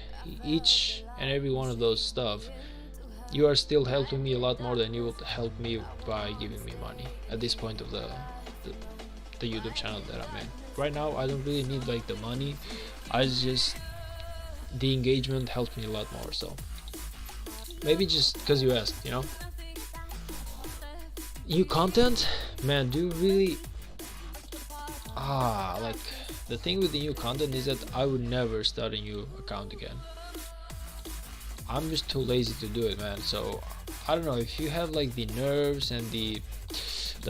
each and every one of those stuff, you are still helping me a lot more than you would help me by giving me money at this point of the YouTube channel that I'm in. Right now I don't really need like the money, I just, the engagement helps me a lot more. So maybe just because you asked, you know. New content, man, do you really like the thing with the new content is that I would never start a new account again. I'm just too lazy to do it, man. So I don't know, if you have like the nerves and the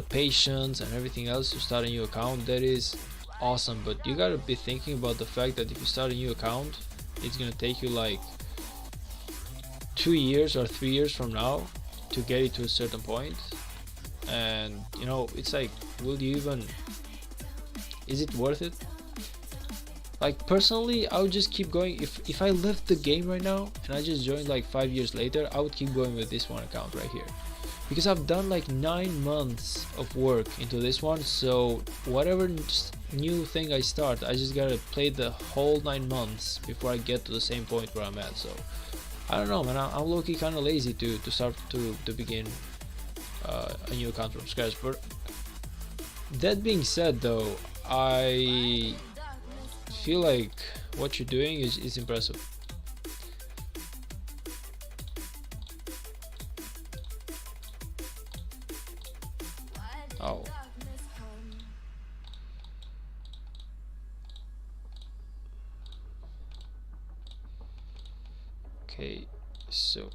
patience and everything else to start a new account, that is awesome, but you gotta be thinking about the fact that if you start a new account, it's gonna take you like 2 years or 3 years from now to get it to a certain point. And you know, it's like, will you even, is it worth it? Like personally, I would just keep going. If I left the game right now and I just joined like 5 years later, I would keep going with this one account right here, because I've done like 9 months of work into this one. So whatever new thing I start, I just gotta play the whole 9 months before I get to the same point where I'm at. So I don't know, man. I'm low-key kind of lazy to start to begin a new account from scratch. But that being said, though, I feel like what you're doing is impressive. Oh. Okay, so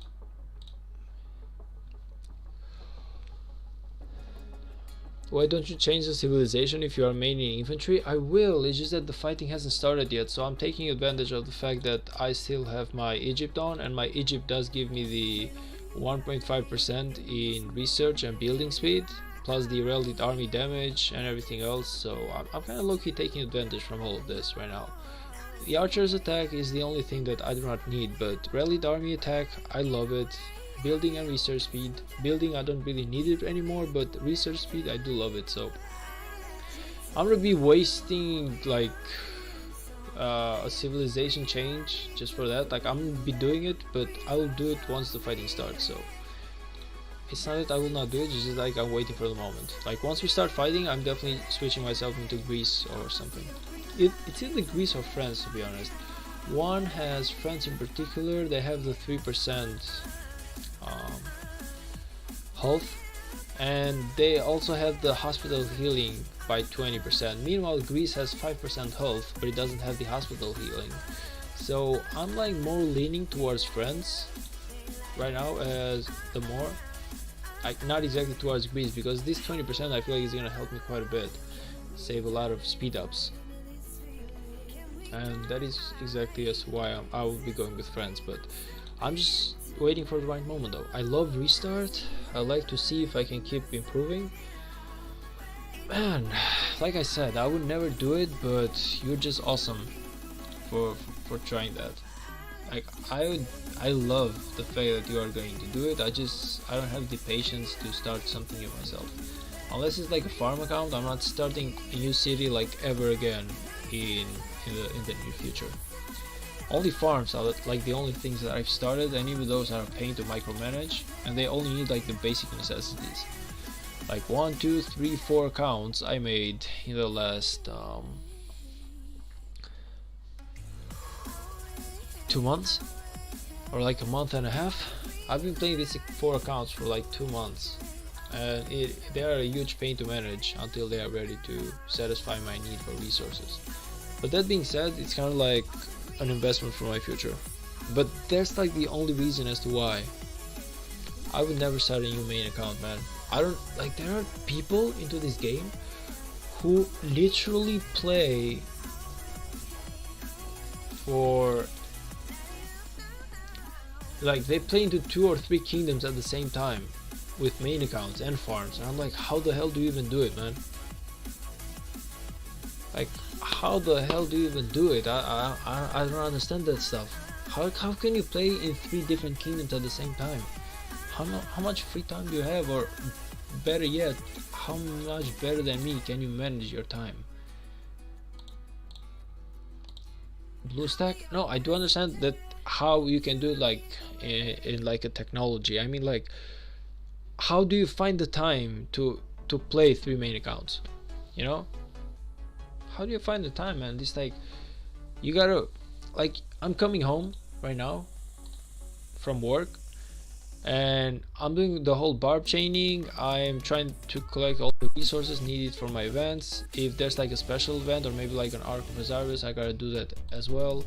why don't you change the civilization if you are mainly infantry? I will, it's just that the fighting hasn't started yet, so I'm taking advantage of the fact that I still have my Egypt on, and my Egypt does give me the 1.5% in research and building speed, plus the rallied army damage and everything else, so I'm kind of low-key taking advantage from all of this right now. The archer's attack is the only thing that I do not need, but rallied army attack, I love it. Building and research speed. Building, I don't really need it anymore, but research speed, I do love it. So I'm gonna be wasting like a civilization change just for that. Like, I'm gonna be doing it, but I will do it once the fighting starts. So it's not that I will not do it, it's just like I'm waiting for the moment. Like, once we start fighting, I'm definitely switching myself into Greece or something. It's either Greece or France, to be honest. One has France in particular, they have the 3% health, and they also have the hospital healing by 20%. Meanwhile, Greece has 5% health, but it doesn't have the hospital healing. So I'm like more leaning towards France right now, as the more, like, not exactly towards Greece, because this 20% I feel like is gonna help me quite a bit, save a lot of speed ups, and that is exactly as why I will be going with France. But I'm just waiting for the right moment though. I love restart. I like to see if I can keep improving. Man, like I said, I would never do it, but you're just awesome for trying that. Like, I love the fact that you are going to do it. I don't have the patience to start something new myself. Unless it's like a farm account, I'm not starting a new city like ever again in the near future. Only farms are like the only things that I've started, and even those are a pain to micromanage, and they only need like the basic necessities. Like 1, 2, 3, 4 accounts I made in the last 2 months, or like a month and a half. I've been playing these 4 accounts for like 2 months, and they are a huge pain to manage until they are ready to satisfy my need for resources. But that being said, it's kind of like an investment for my future. But that's like the only reason as to why I would never start a new main account, man. I don't like, there are people into this game who literally play for, like, they play into 2 or 3 kingdoms at the same time with main accounts and farms, and I'm like, how the hell do you even do it, man? Like, how the hell do you even do it? I don't understand that stuff. How can you play in 3 different kingdoms at the same time? How much free time do you have, or better yet, how much better than me can you manage your time? Blue stack? No, I do understand that how you can do it, like in like a technology. I mean, like, how do you find the time to play 3 main accounts? You know? How do you find the time, man? It's like, you gotta, like, I'm coming home right now from work, and I'm doing the whole barb chaining. I'm trying to collect all the resources needed for my events. If there's like a special event, or maybe like an Arc of Osiris, I gotta do that as well.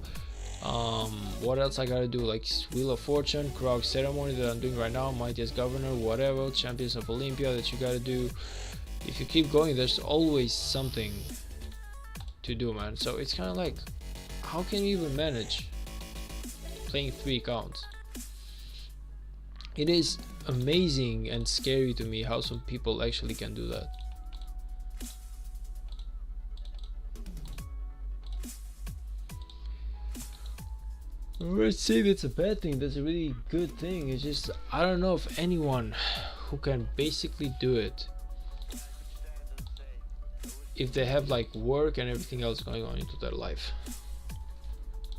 What else I gotta do? Like Wheel of Fortune, Krog Ceremony that I'm doing right now, Mightiest Governor, whatever, Champions of Olympia that you gotta do. If you keep going, there's always something to do, man. So it's kind of like, how can you even manage playing 3 accounts? It is amazing and scary to me how some people actually can do that. Let's say that's a bad thing. That's a really good thing. It's just, I don't know of anyone who can basically do it if they have like work and everything else going on into their life.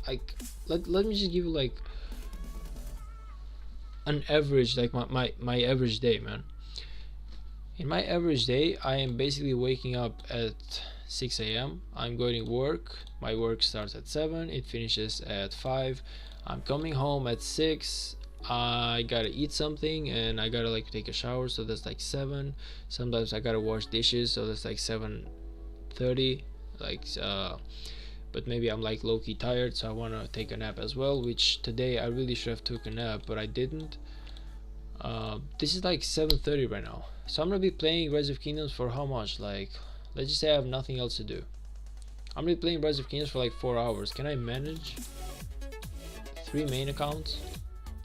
Like, let me just give you like an average, like my average day, man. In my average day, I am basically waking up at 6 a.m. I'm going to work. My work starts at 7, it finishes at 5. I'm coming home at 6. I gotta eat something and I gotta like take a shower, so that's like 7. Sometimes I gotta wash dishes, so that's like 7:30. But maybe I'm like low-key tired, so I want to take a nap as well, which today I really should have took a nap, but I didn't. This is like 7:30 right now, so I'm gonna be playing Rise of Kingdoms for how much? Like, let's just say I have nothing else to do. I'm gonna be playing Rise of Kingdoms for like 4 hours. Can I manage 3 main accounts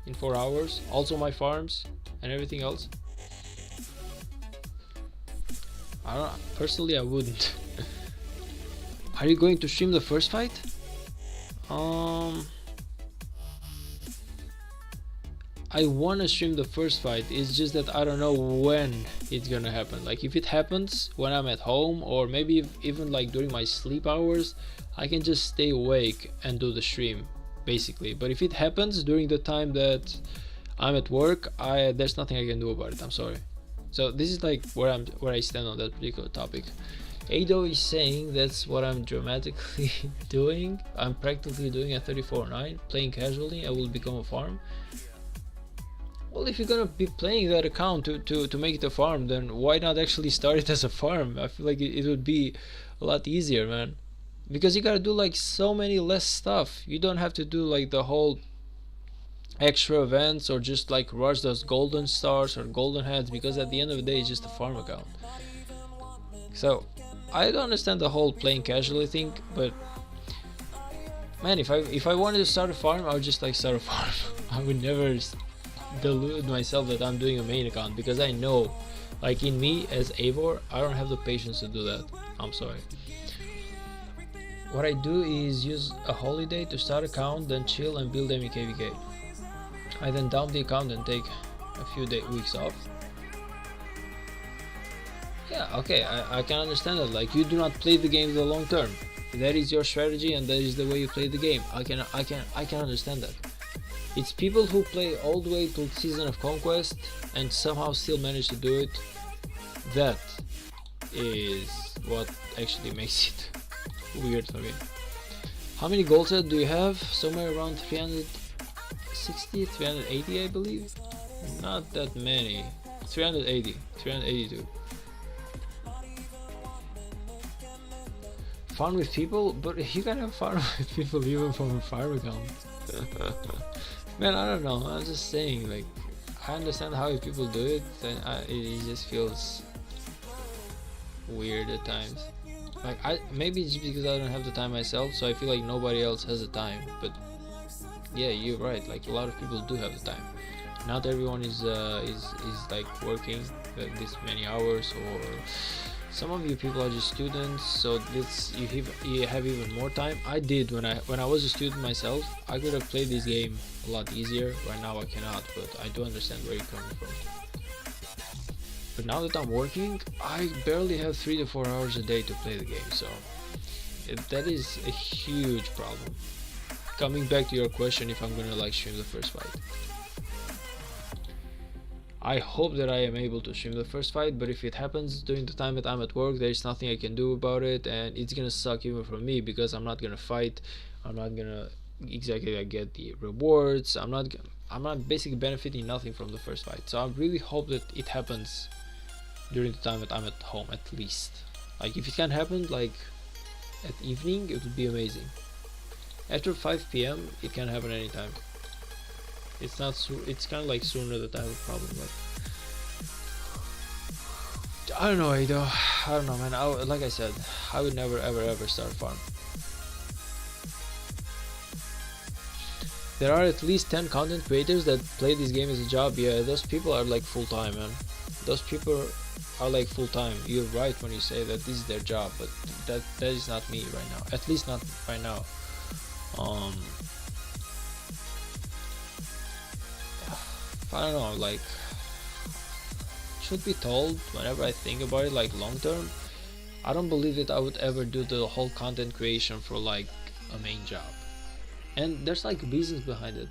in 4 hours? Also my farms and everything else? I don't know. Personally, I wouldn't. Are you going to stream the first fight? I wanna stream the first fight. It's just that I don't know when it's gonna happen. Like, if it happens when I'm at home, or maybe even like during my sleep hours, I can just stay awake and do the stream, basically. But if it happens during the time that I'm at work, there's nothing I can do about it. I'm sorry. So this is like where I stand on that particular topic. Ado is saying that's what I'm dramatically doing. I'm practically doing a 34-9, playing casually. I will become a farm. Well, if you're gonna be playing that account to make it a farm, then why not actually start it as a farm? I feel like it would be a lot easier, man. Because you gotta do like so many less stuff. You don't have to do like the whole extra events or just like rush those golden stars or golden heads, because at the end of the day it's just a farm account. So I don't understand the whole playing casually thing, but man, if I wanted to start a farm, I would just like start a farm. I would never delude myself that I'm doing a main account, because I know, like, in me as Eivor, I don't have the patience to do that. I'm sorry. What I do is use a holiday to start account, then chill and build MEKVK. I then dump the account and take a few weeks off. Yeah, okay, I can understand that. Like, you do not play the game the long term. That is your strategy and that is the way you play the game. I can understand that. It's people who play all the way till Season of Conquest and somehow still manage to do it. That is what actually makes it weird for me. How many gold sets do you have? Somewhere around 360, 380 I believe? Not that many. 380, 382. Farm with people? But you can have farm with people even from a farm account. Man, I don't know, I'm just saying, like, I understand how people do it, and it just feels weird at times. Like, maybe it's because I don't have the time myself, so I feel like nobody else has the time. But yeah, you're right, like, a lot of people do have the time. Not everyone is like working this many hours, or some of you people are just students, so you have even more time. I did when I was a student myself. I could have played this game a lot easier. Right now I cannot, but I do understand where you're coming from. But now that I'm working, I barely have 3 to 4 hours a day to play the game, so that is a huge problem. Coming back to your question, if I'm gonna like stream the first fight, I hope that I am able to stream the first fight, but if it happens during the time that I'm at work, there is nothing I can do about it, and it's gonna suck even for me, because I'm not gonna fight. I'm not gonna exactly get the rewards. I'm not basically benefiting nothing from the first fight. So I really hope that it happens during the time that I'm at home, at least. Like, if it can happen like at evening, it would be amazing. After 5 p.m. it can happen anytime. It's not it's kind of like sooner that I have a problem, but I don't know, Ado. I don't know, man. Like I said, I would never ever start a farm. There are at least 10 content creators that play this game as a job. Yeah, those people are like full-time, man. Those people are like full-time. You're right when you say that this is their job, but that is not me right now. At least not right now. I don't know, like, should be told, whenever I think about it, like, long term, I don't believe that I would ever do the whole content creation for like a main job. And there's like reasons behind it.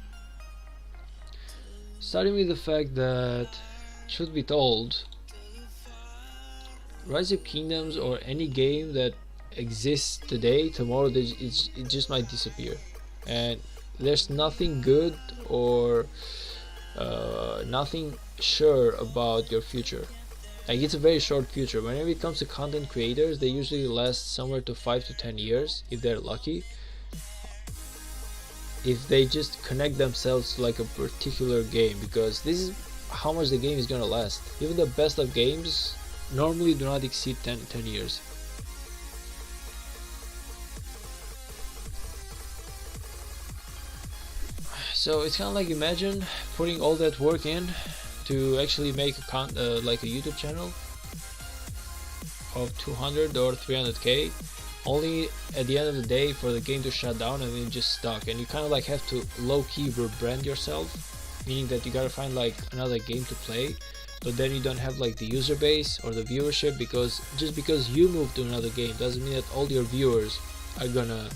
Starting with the fact that, truth be told, Rise of Kingdoms or any game that exists today, tomorrow it just might disappear, and there's nothing good or nothing sure about your future. Like, it's a very short future. Whenever it comes to content creators, they usually last somewhere to 5 to 10 years if they're lucky, if they just connect themselves to like a particular game, because this is how much the game is gonna last. Even the best of games normally do not exceed 10 years. So it's kind of like, imagine putting all that work in to actually make a like a YouTube channel of 200 or 300k, only at the end of the day for the game to shut down and then just stuck, and you kind of like have to low-key rebrand yourself, meaning that you gotta find like another game to play, but then you don't have like the user base or the viewership, because just because you move to another game doesn't mean that all your viewers are gonna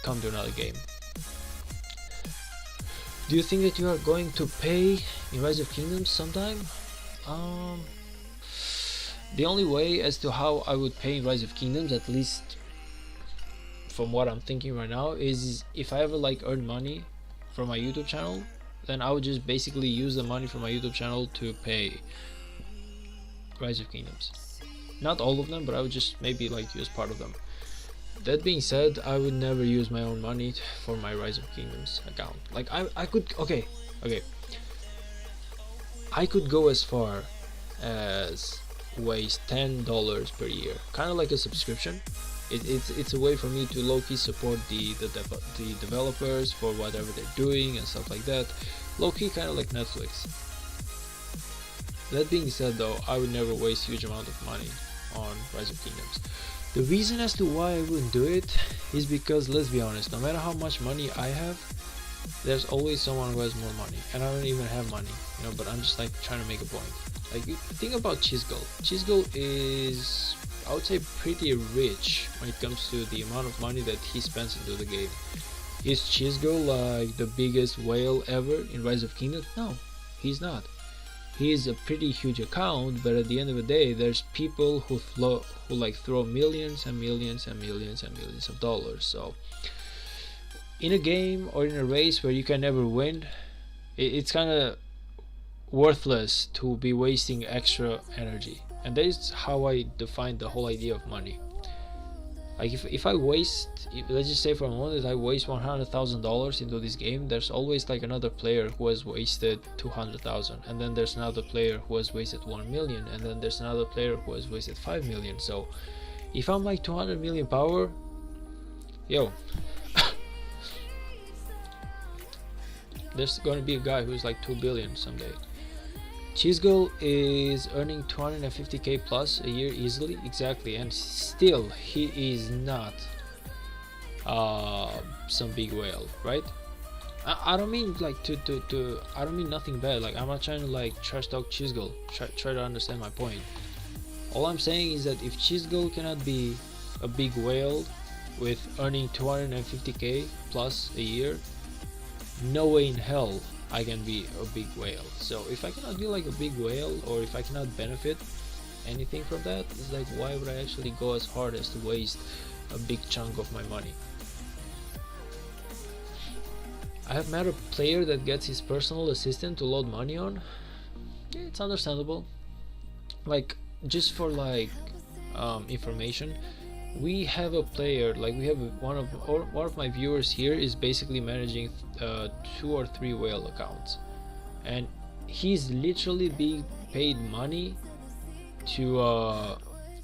come to another game. Do you think that you are going to pay in Rise of Kingdoms sometime? The only way as to how I would pay in Rise of Kingdoms, at least from what I'm thinking right now, is if I ever like earn money from my YouTube channel, then I would just basically use the money from my YouTube channel to pay Rise of Kingdoms. Not all of them, but I would just maybe like use part of them. That being said, I would never use my own money for my Rise of Kingdoms account. Like, I could, okay, I could go as far as waste $10 per year, kind of like a subscription. It's a way for me to low-key support the developers for whatever they're doing and stuff like that. Low-key, kind of like Netflix. That being said though, I would never waste huge amount of money on Rise of Kingdoms. The reason as to why I wouldn't do it is because, let's be honest, no matter how much money I have, there's always someone who has more money, and I don't even have money, you know, but I'm just like trying to make a point. Like, think about Chisgull. Chisgull is, I would say, pretty rich when it comes to the amount of money that he spends into the game. Is Chisgull like the biggest whale ever in Rise of Kingdoms? No, he's not. He is a pretty huge account, but at the end of the day, there's people who like throw millions and millions and millions and millions of dollars. So in a game or in a race where you can never win, it's kind of worthless to be wasting extra energy. And that is how I define the whole idea of money. Like, if I waste, let's just say for a moment that I waste $100,000 into this game, there's always like another player who has wasted 200,000, and then there's another player who has wasted 1 million, and then there's another player who has wasted 5 million. So if I'm like 200 million power, yo, there's gonna be a guy who's like 2 billion someday. Chisgull is earning 250k plus a year easily, exactly, and still he is not some big whale, right? I don't mean like I don't mean nothing bad. Like, I'm not trying to like trash talk Chisgull. Try to understand my point. All I'm saying is that if Chisgull cannot be a big whale with earning 250k plus a year, no way in hell I can be a big whale. So if I cannot be like a big whale, or if I cannot benefit anything from that, it's like, why would I actually go as hard as to waste a big chunk of my money? I have met a player that gets his personal assistant to load money on. Yeah, it's understandable. Like, just for like information, we have a player, like we have one of my viewers here is basically managing 2 or 3 whale accounts, and he's literally being paid money to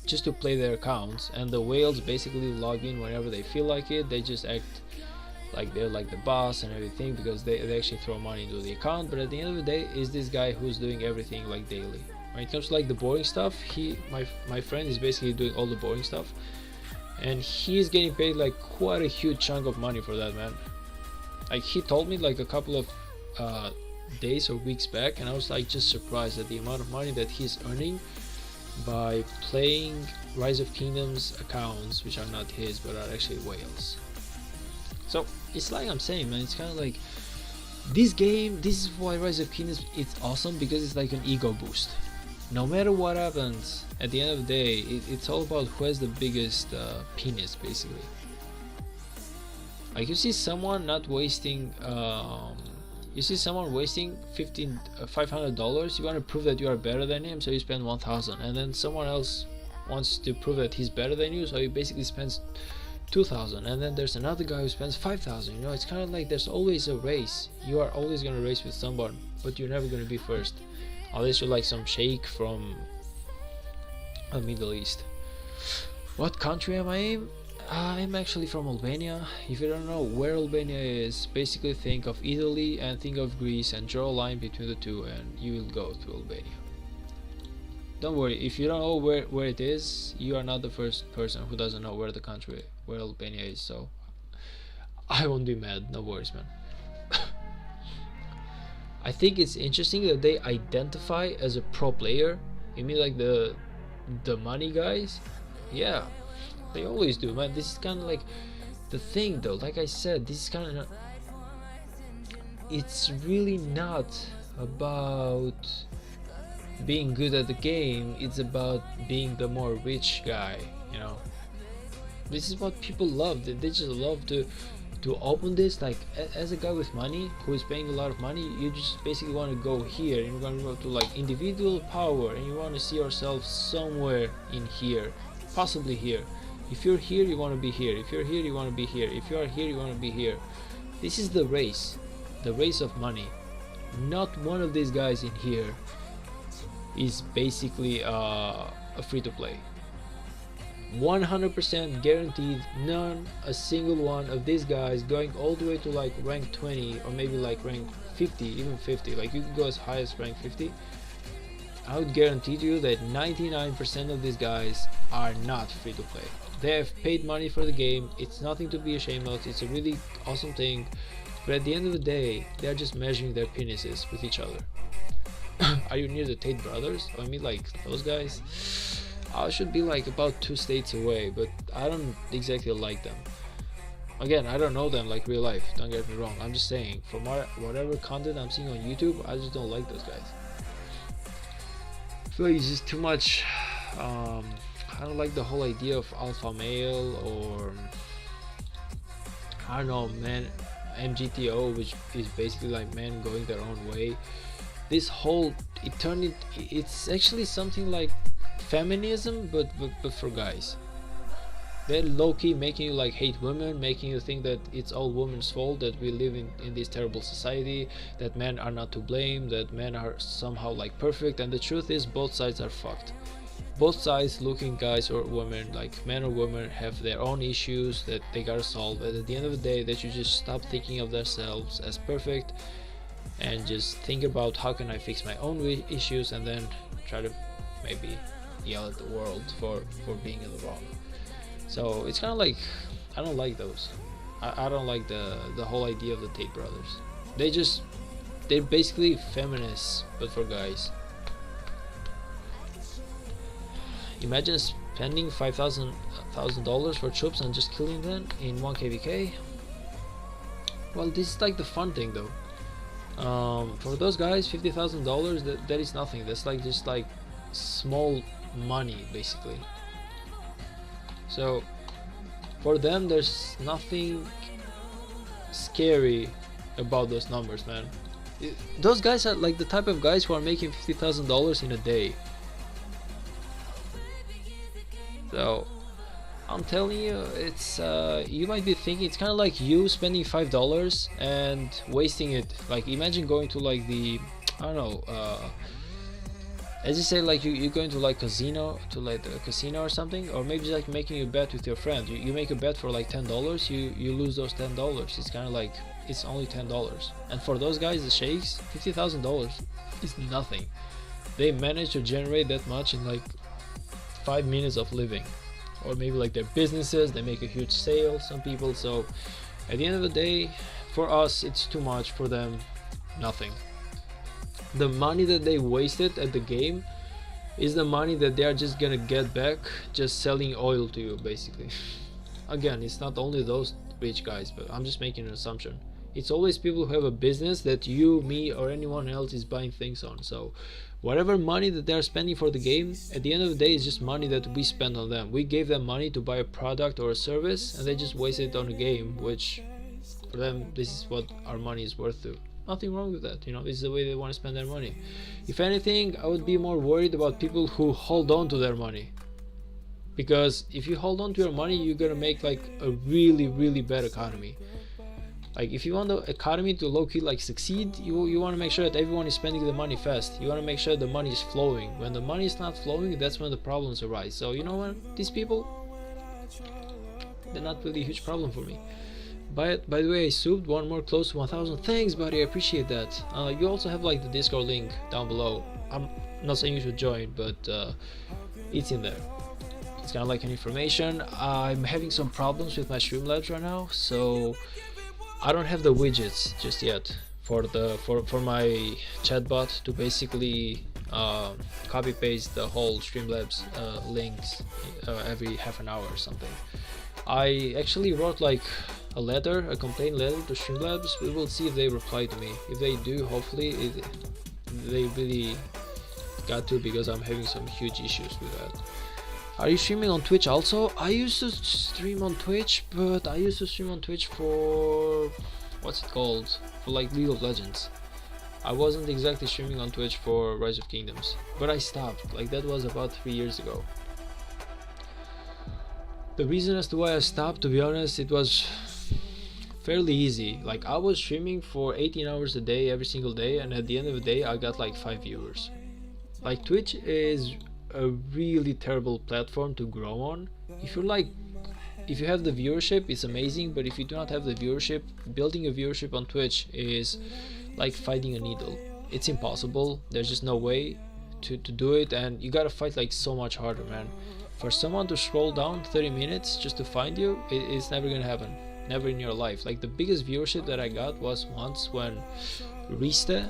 just to play their accounts, and the whales basically log in whenever they feel like it. They just act like they're like the boss and everything, because they actually throw money into the account. But at the end of the day, is this guy who's doing everything like daily. When it comes to like the boring stuff, my friend is basically doing all the boring stuff, and he's getting paid like quite a huge chunk of money for that, man. Like, he told me like a couple of days or weeks back, and I was like just surprised at the amount of money that he's earning by playing Rise of Kingdoms accounts which are not his but are actually whales. So it's like I'm saying, man, it's kind of like This game, this is why Rise of Kingdoms it's awesome, because it's like an ego boost. No matter what happens, at the end of the day, it's all about who has the biggest penis, basically. Like you see someone not wasting, you see someone wasting $500. You want to prove that you are better than him, so you spend 1,000, and then someone else wants to prove that he's better than you, so he basically spends 2,000, and then there's another guy who spends 5,000. You know, it's kind of like there's always a race. You are always gonna race with someone, but you're never gonna be first, unless you're like some sheikh from the Middle East. What country am I in? I'm actually from Albania. If you don't know where Albania is, basically think of Italy and think of Greece and draw a line between the two, and you will go to Albania. Don't worry, if you don't know where it is, you are not the first person who doesn't know where the country, where Albania is, so I won't be mad, no worries, man. I think it's interesting that they identify as a pro player. You mean like the money guys? Yeah, they always do, man. This is kind of like the thing, though. Like I said, this is kind of, it's really not about being good at the game, it's about being the more rich guy, you know. This is what people love. They just love to open this. Like as a guy with money who is paying a lot of money, you just basically want to go here, and you're going to go to like individual power, and you want to see yourself somewhere in here, possibly here. If you're here, you want to be here. If you're here, you want to be here. If you are here, you want to be here. This is the race of money. Not one of these guys in here is basically a free-to-play. 100% guaranteed, a single one of these guys going all the way to like rank 20 or maybe like rank 50, even 50, like you can go as high as rank 50. I would guarantee to you that 99% of these guys are not free-to-play. They have paid money for the game. It's nothing to be ashamed of. It's a really awesome thing, but at the end of the day, they are just measuring their penises with each other. Are you near the Tate brothers? I mean, like those guys. I should be like about 2 states away, but I don't exactly like them. Again, I don't know them like real life, don't get me wrong. I'm just saying, from whatever content I'm seeing on YouTube, I just don't like those guys. I feel like it's just too much. I don't like the whole idea of alpha male, or I don't know, man, MGTO, which is basically like men going their own way. This whole it's actually something like feminism, but for guys. They're low-key making you like hate women, making you think that it's all women's fault, that we live in this terrible society, that men are not to blame, that men are somehow like perfect. And the truth is, both sides are fucked. Both sides, looking guys or women, like men or women, have their own issues that they gotta solve. And at the end of the day, they should just stop thinking of themselves as perfect and just think about how can I fix my own issues, and then try to maybe yell at the world for being in the wrong. So it's kind of like, I don't like those. I don't like the whole idea of the Tate brothers. They're basically feminists, but for guys. Imagine spending $5,000 for troops and just killing them in 1 KVK. Well, this is like the fun thing though. For those guys, $50,000, that is nothing. That's like just like small money basically. So for them, there's nothing scary about those numbers, man. Those guys are like the type of guys who are making $50,000 in a day. So I'm telling you, it's you might be thinking it's kind of like you spending $5 and wasting it. Like imagine going to like the, I don't know, as you say, like you're going to like casino, to like a casino or something, or maybe like making a bet with your friend. You make a bet for like $10, you lose those $10. It's kind of like, it's only $10. And for those guys, the sheikhs, $50,000 is nothing. They manage to generate that much in like 5 minutes of living. Or maybe like their businesses, they make a huge sale, some people. So at the end of the day, for us it's too much, for them nothing. The money that they wasted at the game is the money that they are just gonna get back just selling oil to you basically. Again, it's not only those rich guys, but I'm just making an assumption. It's always people who have a business that you, me, or anyone else is buying things on. So whatever money that they're spending for the game, at the end of the day, is just money that we spend on them. We gave them money to buy a product or a service, and they just wasted it on a game, which for them, this is what our money is worth to. Nothing wrong with that, this is the way they want to spend their money. If anything, I would be more worried about people who hold on to their money, because if you hold on to your money, you're gonna make like a really bad economy. Like if you want the economy to low-key like succeed, you want to make sure that everyone is spending the money fast. You want to make sure the money is flowing. When the money is not flowing, that's when the problems arise. So you know what, these people, they're not really a huge problem for me. By the way, I subbed one more close to 1000. Thanks, buddy, I appreciate that. You also have like the Discord link down below. I'm not saying you should join, but it's in there. It's kind of like an information. I'm having some problems with my Streamlabs right now, so I don't have the widgets just yet for my chatbot to basically copy paste the whole Streamlabs links every half an hour or something. I actually wrote like a complaint letter to Streamlabs. We will see if they reply to me. If they do, hopefully they really got to, because I'm having some huge issues with that. Are you streaming on Twitch also? I used to stream on Twitch, but I used to stream on Twitch for, what's it called? For like League of Legends. I wasn't exactly streaming on Twitch for Rise of Kingdoms, but I stopped. Like that was about 3 years ago. The reason as to why I stopped, to be honest, it was fairly easy. Like I was streaming for 18 hours a day every single day, and at the end of the day I got like 5 viewers. Like Twitch is a really terrible platform to grow on. If you have the viewership, it's amazing, but if you do not have the viewership, building a viewership on Twitch is like fighting a needle. It's impossible. There's just no way to do it, and you gotta fight like so much harder, man. For someone to scroll down 30 minutes just to find you, it's never gonna happen. Never in your life. Like the biggest viewership that I got was once when Riste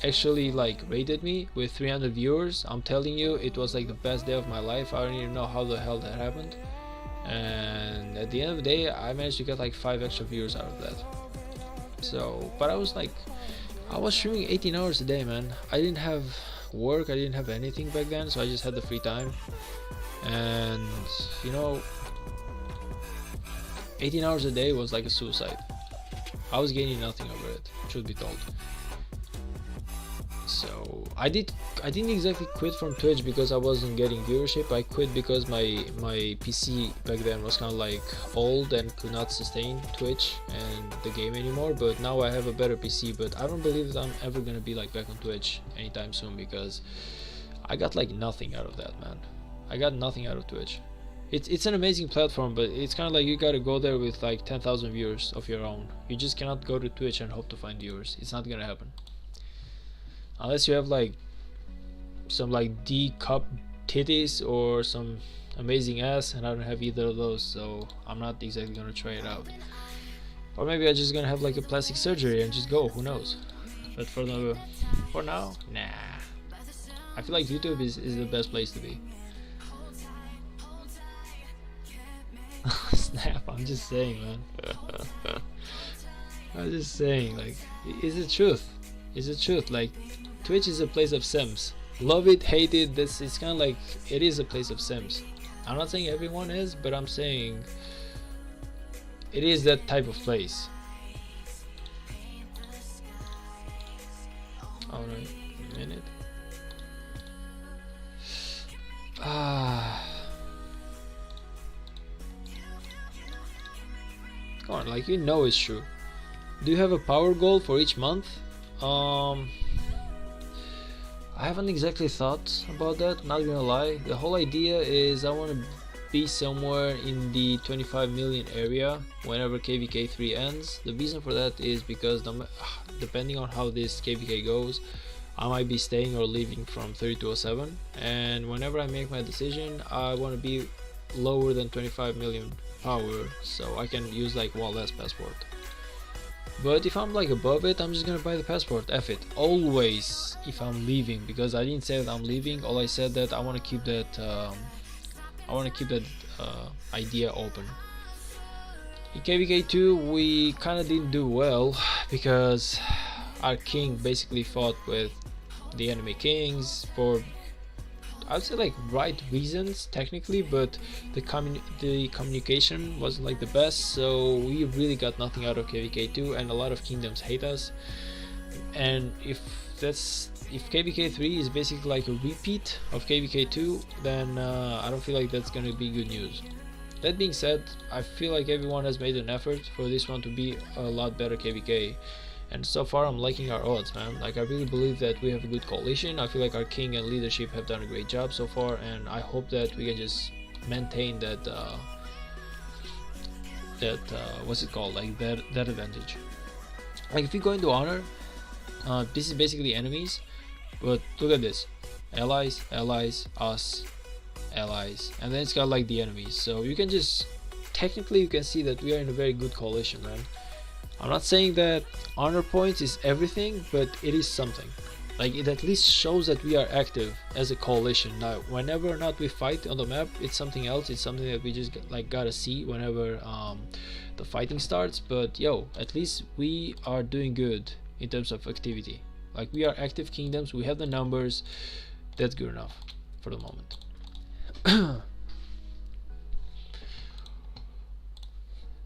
actually like rated me with 300 viewers. I'm telling you, it was like the best day of my life. I don't even know how the hell that happened, and at the end of the day I managed to get like 5 extra viewers out of that. So, but I was streaming 18 hours a day, man. I didn't have work, I didn't have anything back then, so I just had the free time, and 18 hours a day was like a suicide. I was gaining nothing over it, truth be told. So I didn't exactly quit from Twitch because I wasn't getting viewership. I quit because my PC back then was kind of like old and could not sustain Twitch and the game anymore. But now I have a better PC, but I don't believe that I'm ever gonna be like back on Twitch anytime soon, because I got like nothing out of that, man. I got nothing out of Twitch. It's an amazing platform, but it's kind of like you gotta go there with like 10,000 viewers of your own. You just cannot go to Twitch and hope to find viewers. It's not gonna happen. Unless you have like some like D cup titties or some amazing ass, and I don't have either of those, so I'm not exactly gonna try it out. Or maybe I'm just gonna have like a plastic surgery and just go, who knows. But for now, nah. I feel like YouTube is the best place to be. Snap, I'm just saying, man. I'm just saying, like, is it truth? Is it truth? Like, Twitch is a place of sims. Love it, hate it, it's kind of like, it is a place of sims. I'm not saying everyone is, but I'm saying it is that type of place. Alright, a minute. Come on, like, it's true. Do you have a power goal for each month? I haven't exactly thought about that, not gonna lie. The whole idea is I want to be somewhere in the 25 million area whenever KVK 3 ends. The reason for that is because depending on how this KVK goes, I might be staying or leaving from 3207, and whenever I make my decision, I want to be lower than 25 million power, so I can use like one less passport. But if I'm like above it, I'm just gonna buy the passport. F it. Always if I'm leaving, because I didn't say that I'm leaving. All I said that I want to keep that idea open. In KVK 2 we kinda didn't do well because our king basically fought with the enemy kings for, I would say, like right reasons technically, but the communication wasn't like the best, so we really got nothing out of KVK 2 and a lot of kingdoms hate us. And if KVK 3 is basically like a repeat of KVK 2, then I don't feel like that's gonna be good news. That being said, I feel like everyone has made an effort for this one to be a lot better KVK, and so far I'm liking our odds, man. Like, I really believe that we have a good coalition. I feel like our king and leadership have done a great job so far, and I hope that we can just maintain that what's it called, like that advantage. Like, if you go into honor, this is basically enemies, but look at this: allies, allies, us, allies, and then it's got like the enemies. So you can just, technically you can see that we are in a very good coalition, man. I'm not saying that honor points is everything, but it is something. Like, it at least shows that we are active as a coalition. Now, whenever or not we fight on the map, it's something else. It's something that we just gotta see whenever the fighting starts. But yo, at least we are doing good in terms of activity. Like, we are active kingdoms, we have the numbers. That's good enough for the moment.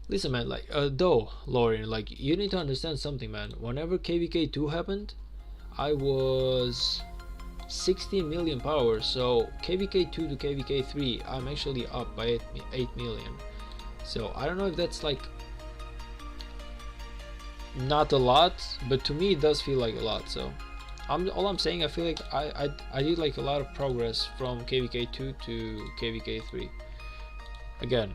Listen, man, like, though, Lauren, like, you need to understand something, man. Whenever KVK 2 happened, I was 16 million power, so KVK 2 to KVK 3, I'm actually up by 8 million. So I don't know if that's like not a lot, but to me it does feel like a lot. So all I'm saying, I feel like I did like a lot of progress from KVK 2 to KVK 3. Again,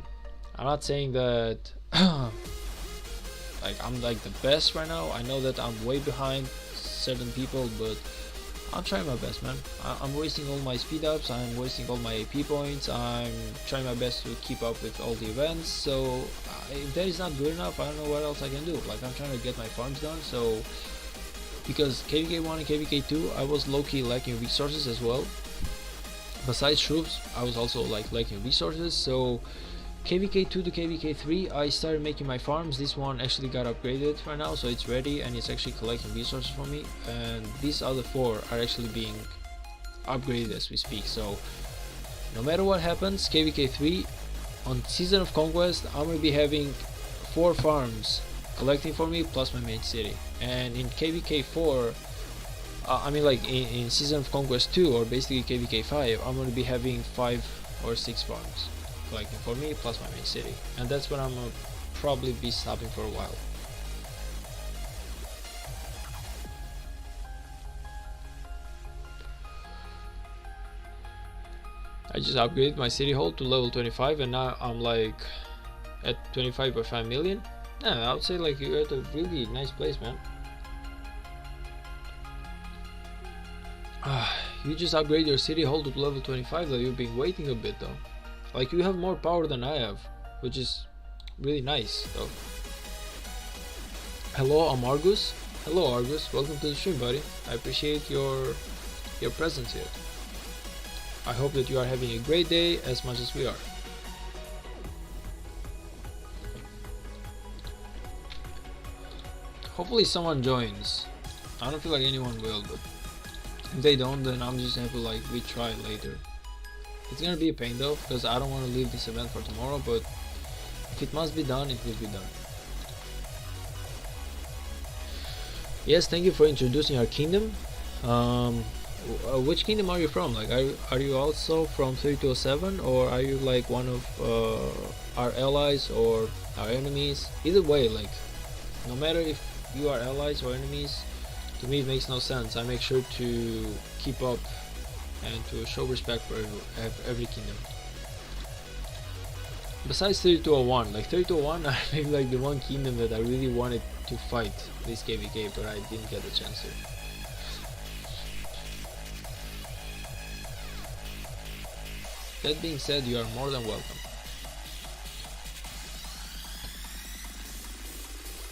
I'm not saying that like I'm like the best right now. I know that I'm way behind certain people, but I'm trying my best, man. I'm wasting all my speed ups, I'm wasting all my AP points, I'm trying my best to keep up with all the events. So if that is not good enough, I don't know what else I can do. Like, I'm trying to get my farms done. So because KVK 1 and KVK 2 I was low-key lacking resources as well. Besides troops, I was also like lacking resources. So KVK 2 to KVK 3 I started making my farms. This one actually got upgraded right now, so it's ready and it's actually collecting resources for me, and these other 4 are actually being upgraded as we speak. So no matter what happens, KVK 3 on Season of Conquest, I'm gonna be having 4 farms collecting for me plus my main city. And in KVK 4, I mean, like in Season of Conquest 2, or basically KVK 5, I'm gonna be having 5 or 6 farms collecting for me plus my main city, and that's when I'm gonna probably be stopping for a while. I just upgraded my city hall to level 25, and now I'm like at 25.5 million. Yeah, I would say like you're at a really nice place, man. You just upgrade your city hall to level 25, though. You've been waiting a bit though. Like, you have more power than I have, which is really nice though. Hello, I'm Argus. Hello Argus, welcome to the stream, buddy. I appreciate your presence here. I hope that you are having a great day as much as we are. Hopefully someone joins. I don't feel like anyone will, but if they don't, then I'm just gonna have to like retry later. It's gonna be a pain though, because I don't want to leave this event for tomorrow, but if it must be done, it will be done. Yes, thank you for introducing our kingdom. Which kingdom are you from? Like, are you also from 3207, or are you like one of our allies or our enemies? Either way, like, no matter if you are allies or enemies, to me it makes no sense. I make sure to keep up and to show respect for every kingdom. Besides 3201, like 3201 I maybe like the one kingdom that I really wanted to fight this KVK, but I didn't get the chance to. That being said, you are more than welcome.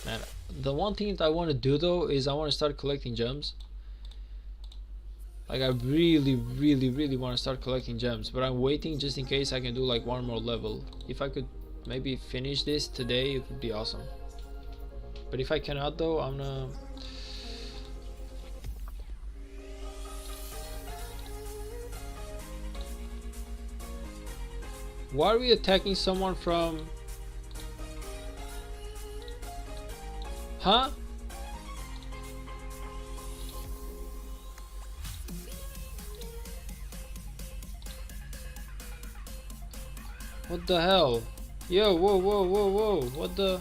Man, the one thing that I want to do though is I want to start collecting gems. Like, I really want to start collecting gems, but I'm waiting just in case I can do like one more level. If I could maybe finish this today, it would be awesome. But if I cannot though, I'm gonna... Why are we attacking someone from... Huh? What the hell? Yo, whoa, what the...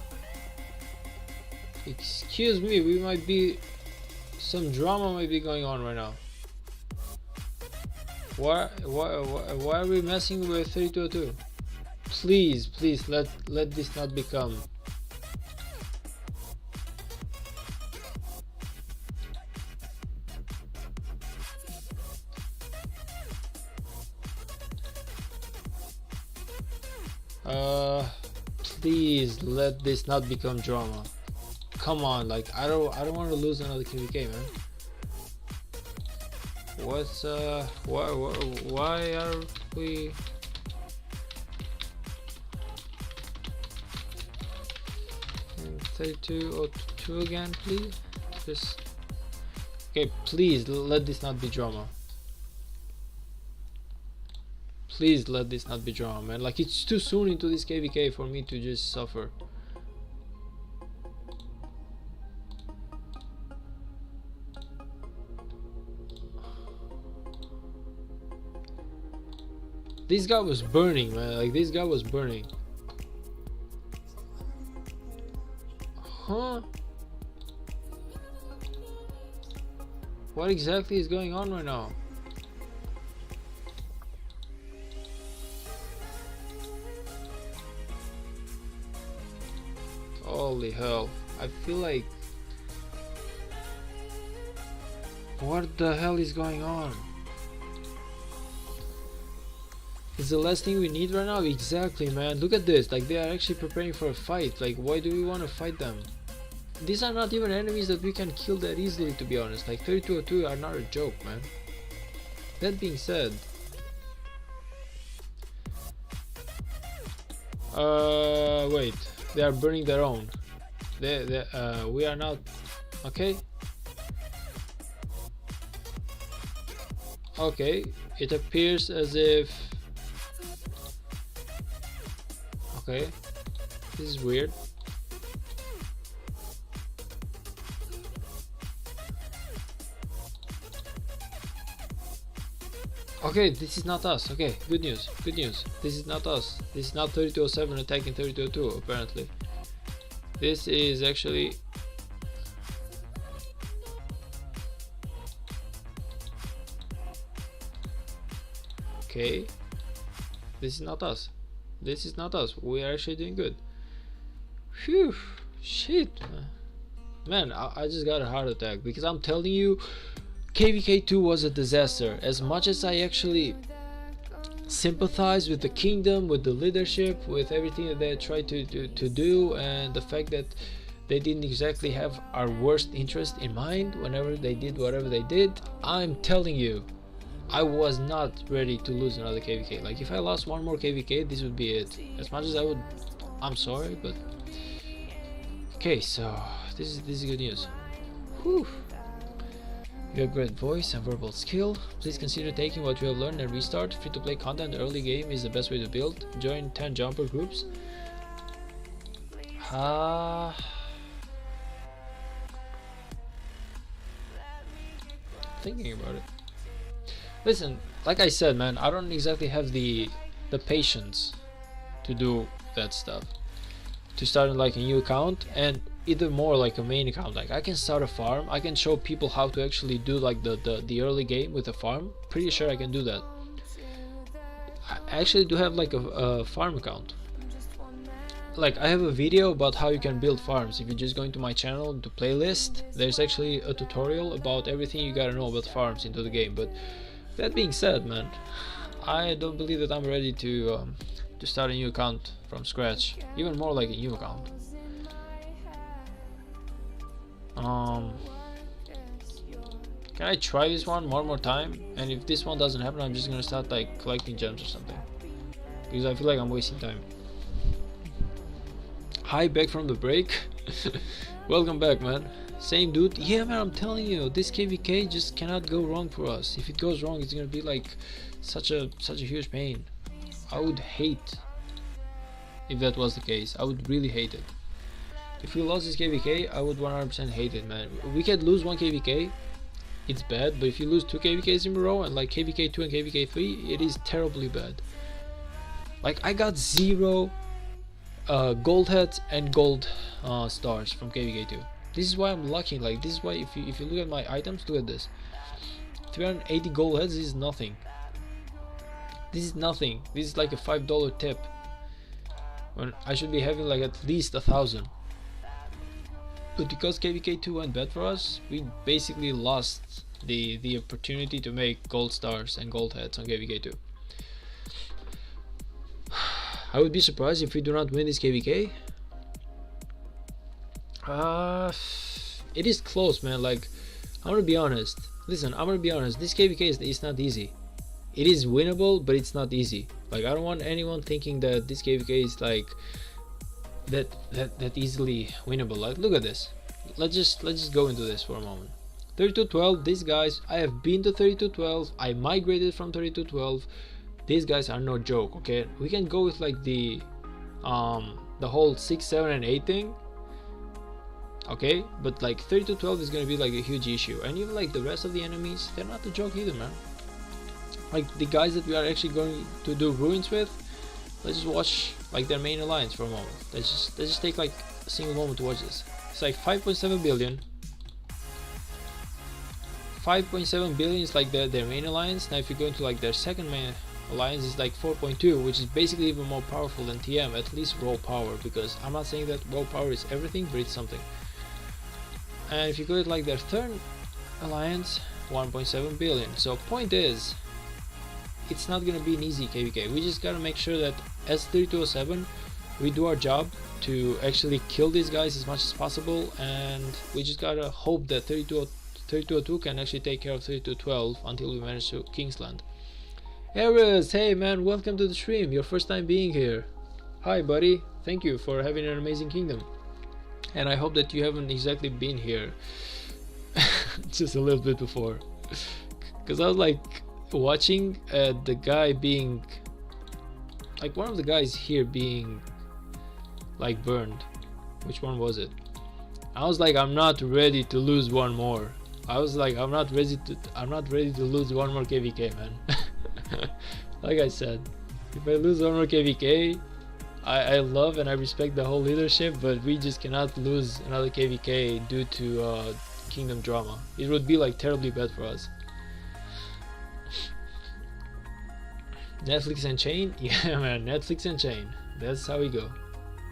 Excuse me, we might be... Some drama might be going on right now. Why are we messing with 3202? Please, let this not become... Please let this not become drama. Come on, like I don't want to lose another KVK, man. What's why are we... And 3202 again, please. Just okay, please let this not be drama. Please let this not be drama, man. Like, it's too soon into this KVK for me to just suffer. This guy was burning, man. Like, this guy was burning. Huh? What exactly is going on right now? Holy hell, I feel like... What the hell is going on? Is the last thing we need right now? Exactly, man. Look at this, like they are actually preparing for a fight. Like, why do we want to fight them? These are not even enemies that we can kill that easily, to be honest. Like 3202 are not a joke, man. That being said... wait. They are burning their own. We are not... Okay. Okay. It appears as if... Okay. This is weird. Okay, this is not us. Okay, good news. Good news. This is not us. This is not 3207 attacking 3202, apparently. This is actually... Okay. This is not us. This is not us. We are actually doing good. Phew. Shit, man. I just got a heart attack because I'm telling you, KVK2 was a disaster. As much as I actually sympathize with the kingdom, with the leadership, with everything that they tried to do, and the fact that they didn't exactly have our worst interest in mind whenever they did whatever they did, I'm telling you, I was not ready to lose another KVK. Like, if I lost one more KVK, this would be it. As much as I would... I'm sorry, but... Okay, so this is good news. Whew. You have great voice and verbal skill. Please consider taking what you have learned and restart. Free to play content early game is the best way to build. Join 10 jumper groups. Thinking about it. Listen, like I said, man, I don't exactly have the patience to do that stuff. To start like a new account, and either more like a main account. Like, I can start a farm, I can show people how to actually do like the early game with a farm. Pretty sure I can do that. I actually do have like a farm account. Like, I have a video about how you can build farms. If you just go into my channel, into playlist, there's actually a tutorial about everything you gotta know about farms into the game. But that being said, man, I don't believe that I'm ready to start a new account from scratch. Even more like a new account. Can I try this one more time? And if this one doesn't happen, I'm just gonna start like collecting gems or something, because I feel like I'm wasting time. Hi, back from the break. Welcome back, man. Same dude. Yeah, man, I'm telling you, this KVK just cannot go wrong for us. If it goes wrong, it's gonna be like such a huge pain. I would hate if that was the case. I would really hate it. If we lost this KVK, I would 100% hate it, man. We could lose one KVK, it's bad, but if you lose two KVKs in a row and like KVK 2 and KVK 3, it is terribly bad. Like, I got 0 gold heads and gold stars from KVK 2. This is why I'm lucky. Like, this is why if you look at my items, look at this. 380 gold heads is nothing. This is nothing. This is like a $5 tip, when I should be having like at least 1,000. But because KVK 2 went bad for us, we basically lost the opportunity to make gold stars and gold heads on KVK 2. I would be surprised if we do not win this KVK. It is close, man. Like, I'm gonna be honest. Listen, I'm gonna be honest. This KVK is not easy. It is winnable, but it's not easy. Like, I don't want anyone thinking that this KVK is like that easily winnable. Like, look at this. Let's just go into this for a moment. 3212. These guys, I have been to 3212. I migrated from 3212. These guys are no joke. Okay, we can go with like the whole 6, 7, and 8 thing. Okay, but like 3212 is gonna be like a huge issue, and even like the rest of the enemies, they're not a joke either, man. Like the guys that we are actually going to do ruins with, let's just watch like their main alliance for a moment. Let's just take like a single moment to watch this. It's like 5.7 billion. 5.7 billion is like their main alliance. Now if you go into like their second main alliance, is like 4.2, which is basically even more powerful than TM, at least raw power, because I'm not saying that raw power is everything, but it's something. And if you go to like their third alliance, 1.7 billion. So point is, it's not gonna be an easy KVK. We just gotta make sure that as 3207 we do our job to actually kill these guys as much as possible, and we just gotta hope that 3202 can actually take care of 3212 until we manage to Kingsland. Eris, hey man, welcome to the stream. Your first time being here. Hi buddy, thank you for having an amazing kingdom. And I hope that you haven't exactly been here just a little bit before, because I was like watching the guy being like, one of the guys here being like burned. Which one was it? I was like, I'm not ready to lose one more. I was like, I'm not ready to lose one more KVK, man. Like I said, if I lose one more KVK, I love and I respect the whole leadership, but we just cannot lose another KVK due to kingdom drama. It would be like terribly bad for us. Netflix and chain? Yeah man, Netflix and chain. That's how we go.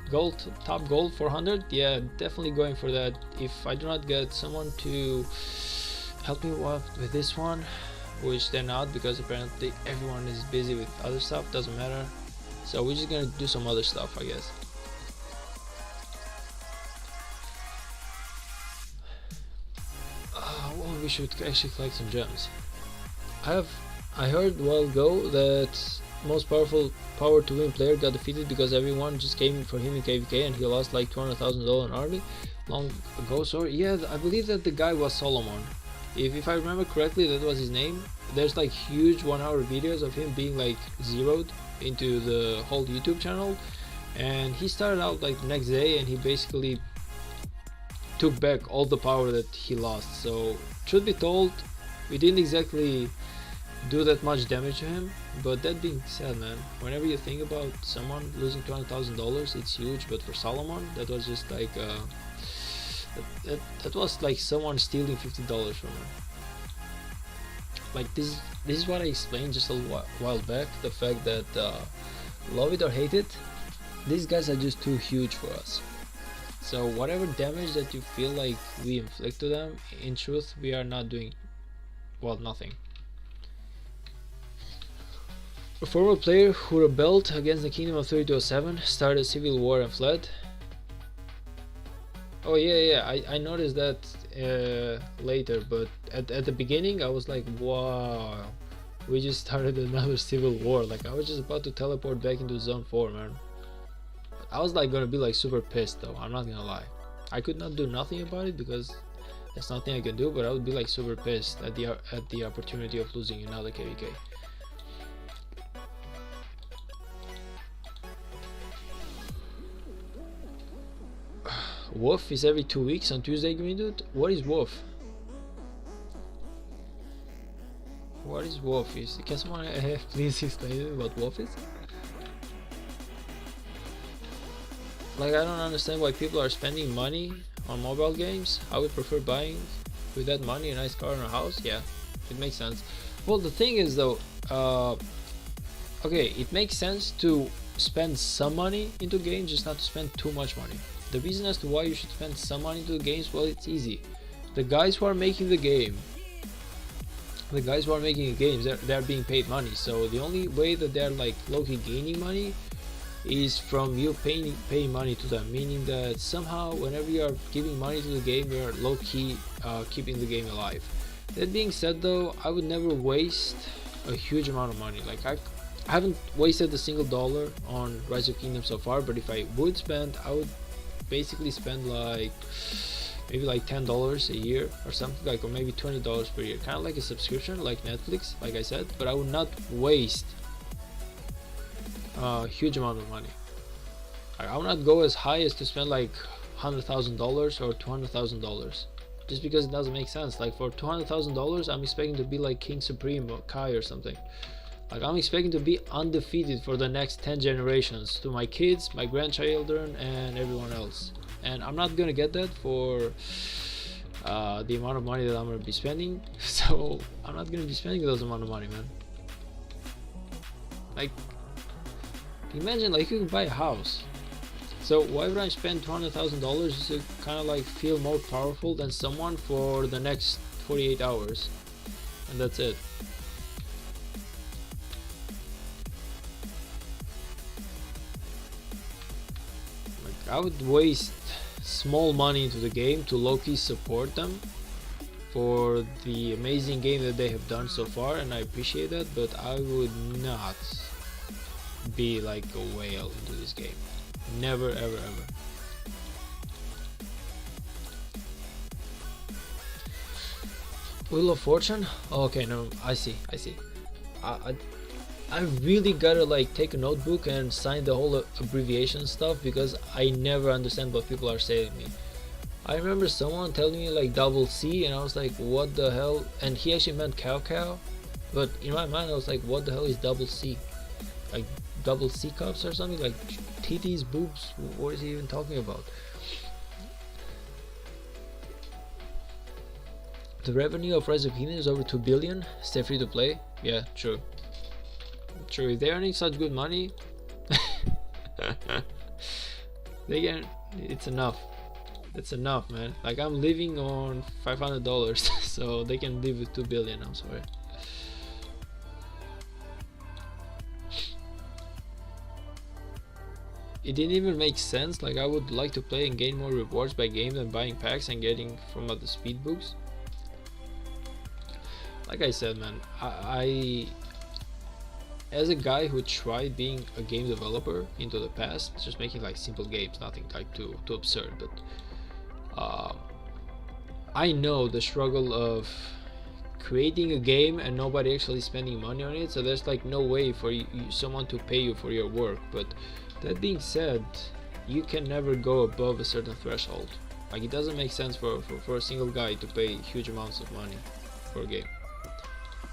Gold, top gold 400? Yeah, definitely going for that. If I do not get someone to help me with this one, which they're not, because apparently everyone is busy with other stuff, doesn't matter. So we're just gonna do some other stuff, I guess. Well, we should actually collect some gems. I heard a while ago that most powerful power to win player got defeated because everyone just came for him in KVK and he lost like $200,000 in army long ago. So yeah, I believe that the guy was Solomon. If I remember correctly, that was his name. There's like huge 1-hour videos of him being like zeroed into the whole YouTube channel, and he started out like the next day and he basically took back all the power that he lost. So truth be told, we didn't exactly do that much damage to him, but that being said, man, whenever you think about someone losing $200,000, it's huge. But for Solomon, that was just like that was like someone stealing $50 from him. Like this is what I explained just a while back, the fact that love it or hate it, these guys are just too huge for us. So whatever damage that you feel like we inflict to them, in truth we are not doing, well, nothing. A former player who rebelled against the kingdom of 3207 started a civil war and fled. Oh yeah, I noticed that later, but at the beginning I was like, wow, we just started another civil war. Like, I was just about to teleport back into zone 4, man. I was like gonna be like super pissed though, I'm not gonna lie. I could not do nothing about it because there's nothing I can do, but I would be like super pissed at the opportunity of losing another KVK. Wolf is every 2 weeks on Tuesday, dude. What is Wolf? What is Wolf? Can someone please explain what Wolf is? Like, I don't understand why people are spending money on mobile games. I would prefer buying with that money a nice car and a house. Yeah, it makes sense. Well, the thing is though, okay, it makes sense to spend some money into games, just not to spend too much money. The reason as to why you should spend some money into the games, well, it's easy. The guys who are making the games, they're being paid money. So the only way that they're like low-key gaining money is from you paying money to them, meaning that somehow whenever you are giving money to the game, you're low-key keeping the game alive. That being said though, I would never waste a huge amount of money. Like I haven't wasted a single dollar on Rise of Kingdoms so far, but if I would spend, I would basically spend like maybe like $10 a year or something, like, or maybe $20 per year, kind of like a subscription like Netflix, like I said. But I would not waste a huge amount of money. I would not go as high as to spend like $100,000 or $200,000, just because it doesn't make sense. Like for $200,000 I'm expecting to be like King Supreme or Kai or something. Like I'm expecting to be undefeated for the next 10 generations, to my kids, my grandchildren, and everyone else. And I'm not gonna get that for the amount of money that I'm gonna be spending. So I'm not gonna be spending those amount of money, man. Like, imagine like you can buy a house. So why would I spend $200,000 just to kind of like feel more powerful than someone for the next 48 hours, and that's it? I would waste small money into the game to low-key support them for the amazing game that they have done so far, and I appreciate that, but I would not be like a whale into this game. Never, ever, ever. Wheel of Fortune? Oh, okay, no, I see. I really gotta like take a notebook and sign the whole abbreviation stuff, because I never understand what people are saying to me. I remember someone telling me like double C, and I was like, what the hell? And he actually meant cow, but in my mind I was like, what the hell is double C? Like double C cups or something? Like titties, boobs? What is he even talking about? The revenue of Rise of Kingdoms is over 2 billion. Stay free to play. Yeah, true. True, if they're earning such good money, they can. It's enough. It's enough, man. Like I'm living on $500, so they can live with 2 billion. I'm sorry. It didn't even make sense. Like I would like to play and gain more rewards by game than buying packs and getting from other speed books. Like I said, man, I as a guy who tried being a game developer into the past, just making like simple games, nothing like too absurd, but I know the struggle of creating a game and nobody actually spending money on it. So there's like no way for someone to pay you for your work. But that being said, you can never go above a certain threshold. Like it doesn't make sense for a single guy to pay huge amounts of money for a game.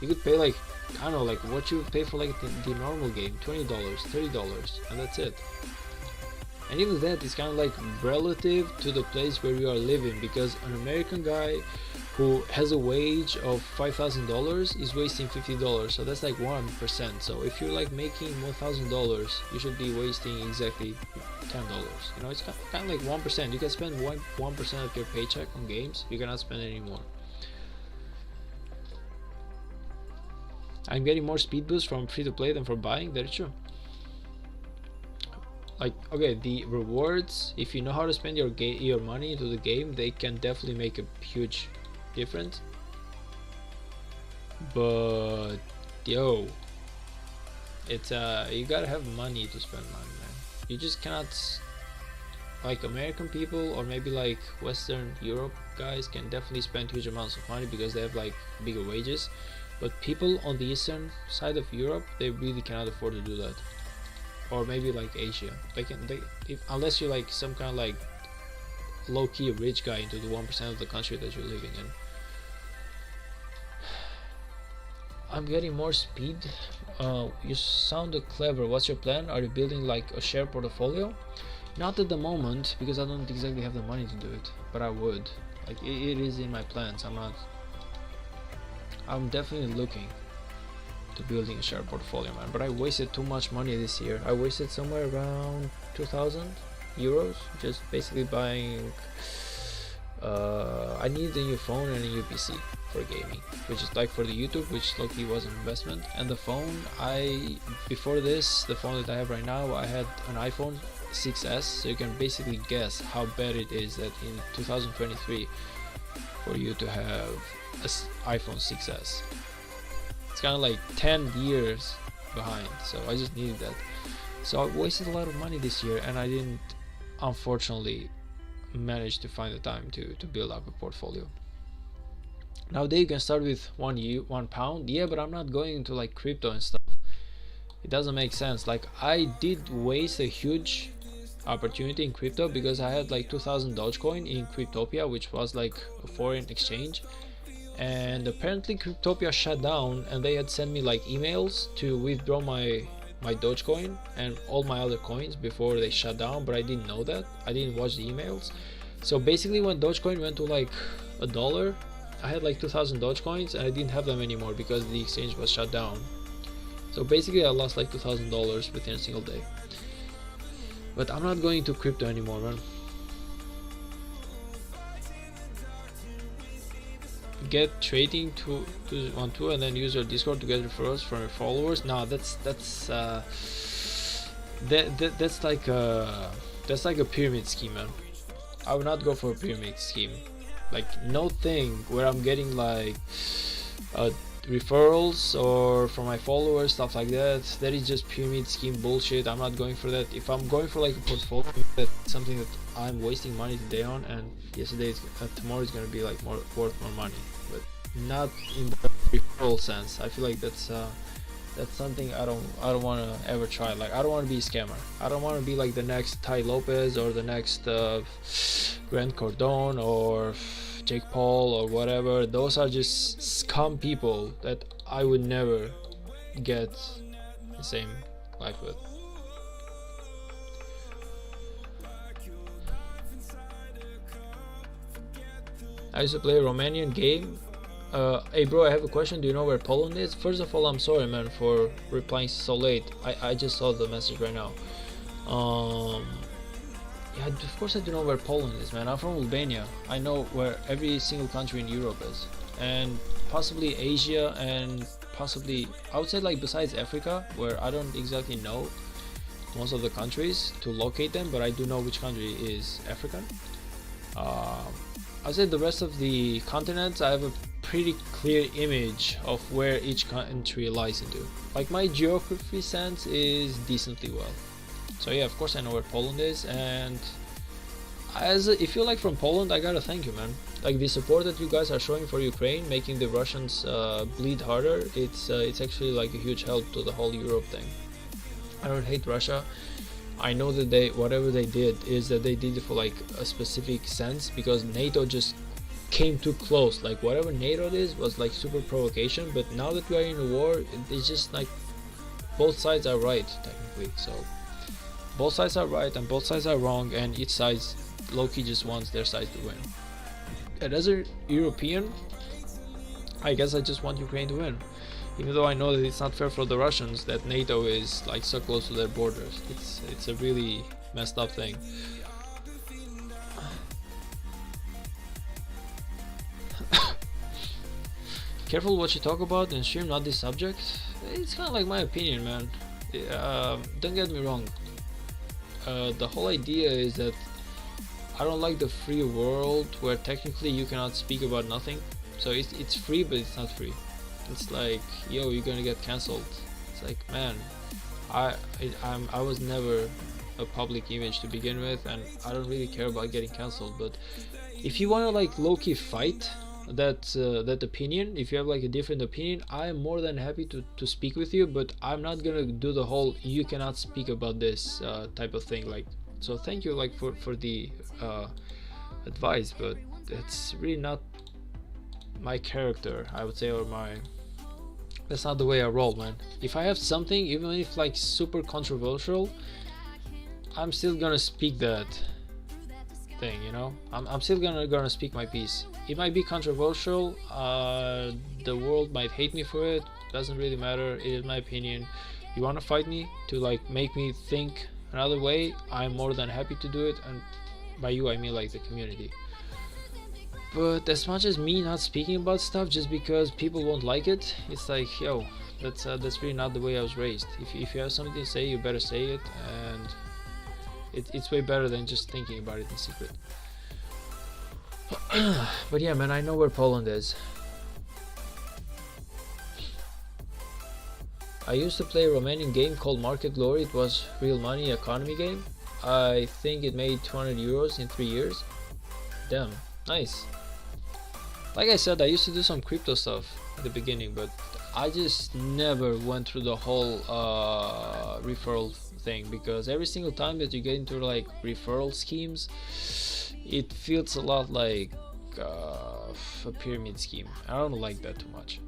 You could pay like, I don't know, like what you would pay for like the normal game, $20, $30, and that's it. And even that is kind of like relative to the place where you are living, because an American guy who has a wage of $5,000 is wasting $50, so that's like 1%. So if you're like making $1,000, you should be wasting exactly $10. You know, it's kind of like 1%. You can spend 1% of your paycheck on games. You cannot spend any more. I'm getting more speed boosts from free to play than from buying. That is true. Like, okay, the rewards, if you know how to spend your money into the game, they can definitely make a huge difference. But yo, it's you gotta have money to spend money, man. You just cannot, like American people or maybe like Western Europe guys can definitely spend huge amounts of money because they have like bigger wages, but people on the eastern side of Europe, they really cannot afford to do that. Or maybe like Asia, unless you're like some kind of like low-key rich guy into the 1% of the country that you're living in. I'm getting more speed. You sounded clever. What's your plan? Are you building like a share portfolio? Not at the moment, because I don't exactly have the money to do it, but I would. Like it is in my plans. I'm definitely looking to building a share portfolio, man, but I wasted too much money this year. I wasted somewhere around 2,000 euros just basically buying I needed a new phone and a new PC for gaming, which is like for the YouTube, which luckily was an investment. And the phone, before this, the phone that I have right now, I had an iPhone 6s, so you can basically guess how bad it is that in 2023 for you to have an iPhone 6s. It's kind of like 10 years behind, so I just needed that. So I wasted a lot of money this year, and I didn't, unfortunately, manage to find the time to build up a portfolio. Nowadays you can start with £1, yeah, but I'm not going into like crypto and stuff. It doesn't make sense. Like I did waste a huge opportunity in crypto because I had like 2,000 Dogecoin in Cryptopia, which was like a foreign exchange, and apparently Cryptopia shut down, and they had sent me like emails to withdraw my Dogecoin and all my other coins before they shut down, but I didn't know that. I didn't watch the emails. So basically when Dogecoin went to like $1, I had like 2,000 Dogecoins and I didn't have them anymore because the exchange was shut down. So basically I lost like $2,000 within a single day. But I'm not going to crypto anymore, man. Get trading to on tour and then use your Discord to get referrals from your followers. No, that's like a pyramid scheme, man. I would not go for a pyramid scheme. Like no thing where I'm getting like referrals or from my followers, stuff like that. That is just pyramid scheme bullshit. I'm not going for that. If I'm going for like a portfolio, that's something that I'm wasting money today on, and tomorrow is gonna be like worth more money, but not in the referral sense. I feel like that's something I don't want to ever try. Like I don't want to be a scammer. I don't want to be like the next Ty Lopez or the next Grant Cardone or Jake Paul or whatever. Those are just scum people that I would never get the same life with. I used to play a Romanian game. Hey bro, I have a question. Do you know where Poland is? First of all, I'm sorry, man, for replying so late. I just saw the message right now. Yeah, of course I do know where Poland is, man. I'm from Albania. I know where every single country in Europe is, and possibly Asia, and possibly I would say like besides Africa, where I don't exactly know most of the countries to locate them, but I do know which country is African. I'd say the rest of the continents, I have a pretty clear image of where each country lies into. Like my geography sense is decently well. So yeah, of course I know where Poland is, and if you're like from Poland, I gotta thank you, man. Like the support that you guys are showing for Ukraine, making the Russians bleed harder, it's actually like a huge help to the whole Europe thing. I don't hate Russia. I know that whatever they did is that they did it for like a specific sense, because NATO just came too close. Like whatever NATO is was like super provocation, but now that we are in a war, it's just like both sides are right technically. So both sides are right and both sides are wrong, and each side low-key just wants their side to win. And as a European, I guess I just want Ukraine to win. Even though I know that it's not fair for the Russians that NATO is like so close to their borders. It's a really messed up thing. Careful what you talk about in stream, not this subject. It's kind of like my opinion, man. Don't get me wrong. The whole idea is that I don't like the free world where technically you cannot speak about nothing. So it's free, but it's not free. It's like, yo, you're gonna get cancelled. It's like, man, I was never a public image to begin with, and I don't really care about getting cancelled. But if you want to like low-key fight that opinion, if you have like a different opinion, I am more than happy to speak with you, but I'm not gonna do the whole you cannot speak about this type of thing. Like, so thank you like for the advice, but it's really not my character, I would say, or that's not the way I roll, man. If I have something, even if like super controversial, I'm still gonna speak that thing, you know. I'm still gonna speak my piece. It might be controversial, the world might hate me for it, doesn't really matter. It is my opinion. You want to fight me to like make me think another way, I'm more than happy to do it, and by you I mean like the community. But as much as me not speaking about stuff just because people won't like it, it's like, yo, that's really not the way I was raised. If you have something to say, you better say it, and it's way better than just thinking about it in secret. But yeah, man, I know where Poland is. I used to play a Romanian game called Market Glory. It was real money economy game. I think it made 200 euros in 3 years. Damn, nice. Like I said, I used to do some crypto stuff at the beginning, but I just never went through the whole referral thing, because every single time that you get into like referral schemes, it feels a lot like a pyramid scheme. I don't like that too much.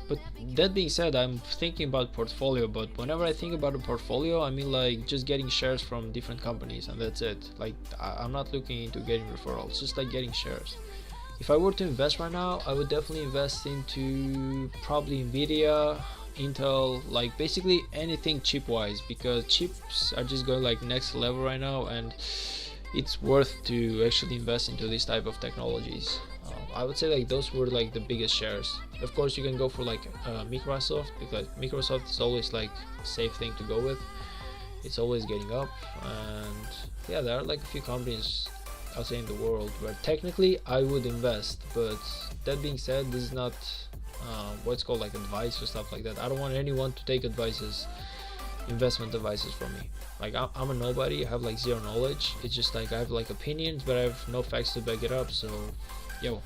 But that being said, I'm thinking about portfolio, but whenever I think about a portfolio, I mean like just getting shares from different companies, and that's it. Like I'm not looking into getting referrals, just like getting shares. If I were to invest right now, I would definitely invest into probably Nvidia, Intel, like basically anything chip wise, because chips are just going like next level right now, and it's worth to actually invest into this type of technologies. I would say like those were like the biggest shares. Of course you can go for like Microsoft, because Microsoft is always like a safe thing to go with. It's always getting up, and yeah, there are like a few companies I'll say in the world where technically I would invest. But that being said, this is not what's called like advice or stuff like that. I don't want anyone to take investment advices from me. Like I'm a nobody, I have like zero knowledge. It's just like I have like opinions, but I have no facts to back it up. So yo,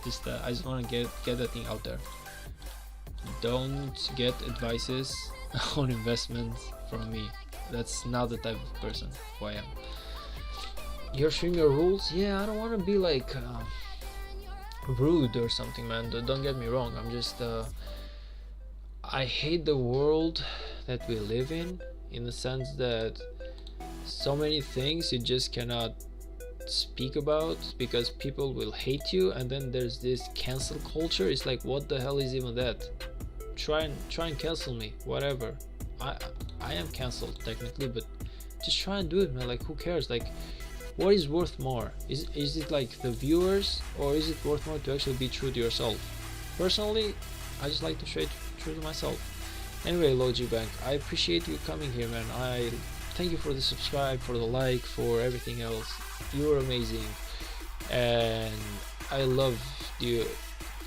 just I just want to get that thing out there. Don't get advices on investments from me. That's not the type of person who I am. You're showing your rules? Yeah, I don't want to be like rude or something, man. Don't get me wrong. I'm just I hate the world that we live in the sense that so many things you just cannot speak about because people will hate you, and then there's this cancel culture. It's like, what the hell is even that? Try and cancel me, whatever. I am canceled technically, but just try and do it, man. Like, who cares? Like, what is worth more? Is it like the viewers, or is it worth more to actually be true to yourself? Personally, I just like to stay true to myself. Anyway, Logi Bank, I appreciate you coming here, man. I thank you for the subscribe, for the like, for everything else. You're amazing, and I love you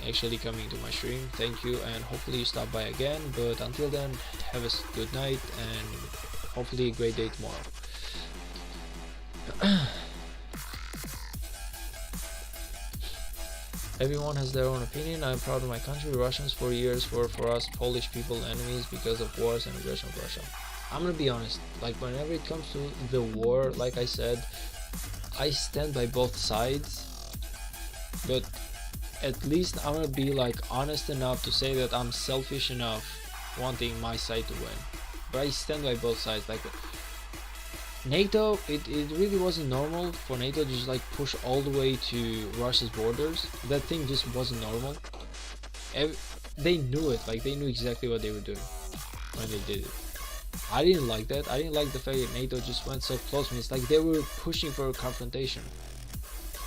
actually coming to my stream. Thank you, and hopefully you stop by again. But until then, have a good night, and hopefully a great day tomorrow. Everyone has their own opinion. I'm proud of my country. Russians for years were for us Polish people enemies because of wars and aggression of Russia. I'm gonna be honest, like whenever it comes to the war, like I said, I stand by both sides, but at least I'm gonna be like honest enough to say that I'm selfish enough wanting my side to win. But I stand by both sides. Like NATO, it really wasn't normal for NATO to just like push all the way to Russia's borders. That thing just wasn't normal. They knew it, like they knew exactly what they were doing when they did it. I didn't like that. I didn't like the fact that NATO just went so close. It's like they were pushing for a confrontation,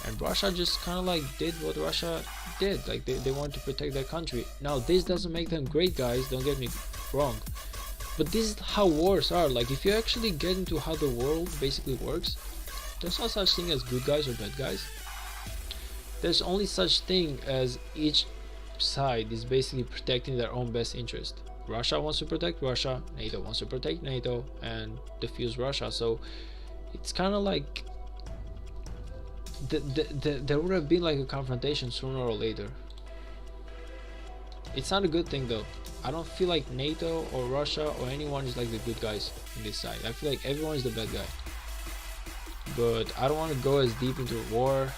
and Russia just kind of like did what Russia did. Like they wanted to protect their country. Now this doesn't make them great guys, don't get me wrong, but this is how wars are. Like if you actually get into how the world basically works, there's no such thing as good guys or bad guys. There's only such thing as each side is basically protecting their own best interest. Russia wants to protect Russia, NATO wants to protect NATO and defuse Russia. So it's kind of like there would have been like a confrontation sooner or later. It's not a good thing though. I don't feel like NATO or Russia or anyone is like the good guys in this side. I feel like everyone is the bad guy. But I don't want to go as deep into war.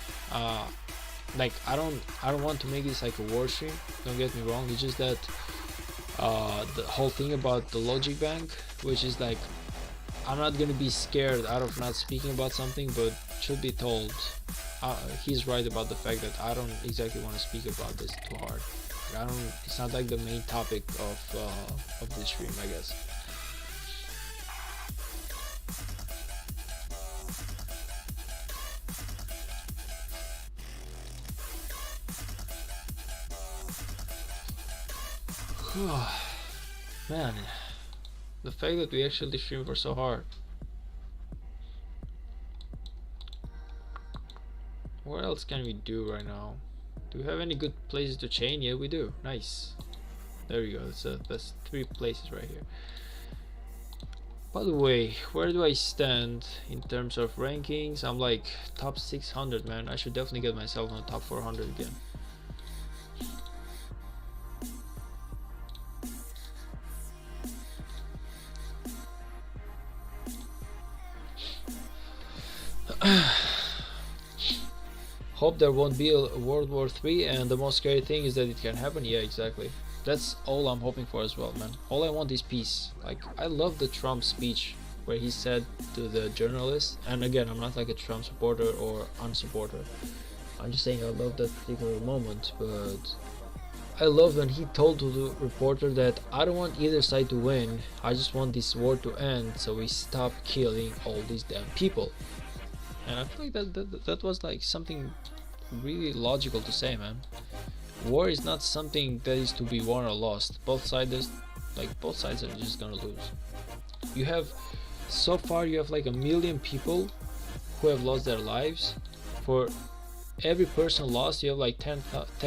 Like I don't want to make this like a war stream. Don't get me wrong. It's just that the whole thing about the logic bank, which is like, I'm not gonna be scared out of not speaking about something, but should be told, he's right about the fact that I don't exactly want to speak about this too hard. It's not like the main topic of this stream, I guess. Man, the fact that we actually stream for so hard. What else can we do right now? Do we have any good places to chain? Yeah, we do. Nice. There we go. That's 3 places right here. By the way, where do I stand in terms of rankings? I'm like top 600, man. I should definitely get myself on the top 400 again. Hope there won't be a World War III, and the most scary thing is that it can happen. Yeah, exactly. That's all I'm hoping for as well, man. All I want is peace. Like, I love the Trump speech where he said to the journalist, and again, I'm not like a Trump supporter or unsupporter. I'm just saying I love that particular moment, but I love when he told to the reporter that I don't want either side to win. I just want this war to end so we stop killing all these damn people. And I feel like that was like something really logical to say, man. War is not something that is to be won or lost. Both sides are just gonna lose. You have, so far you have like 1 million people who have lost their lives. For every person lost, you have like 10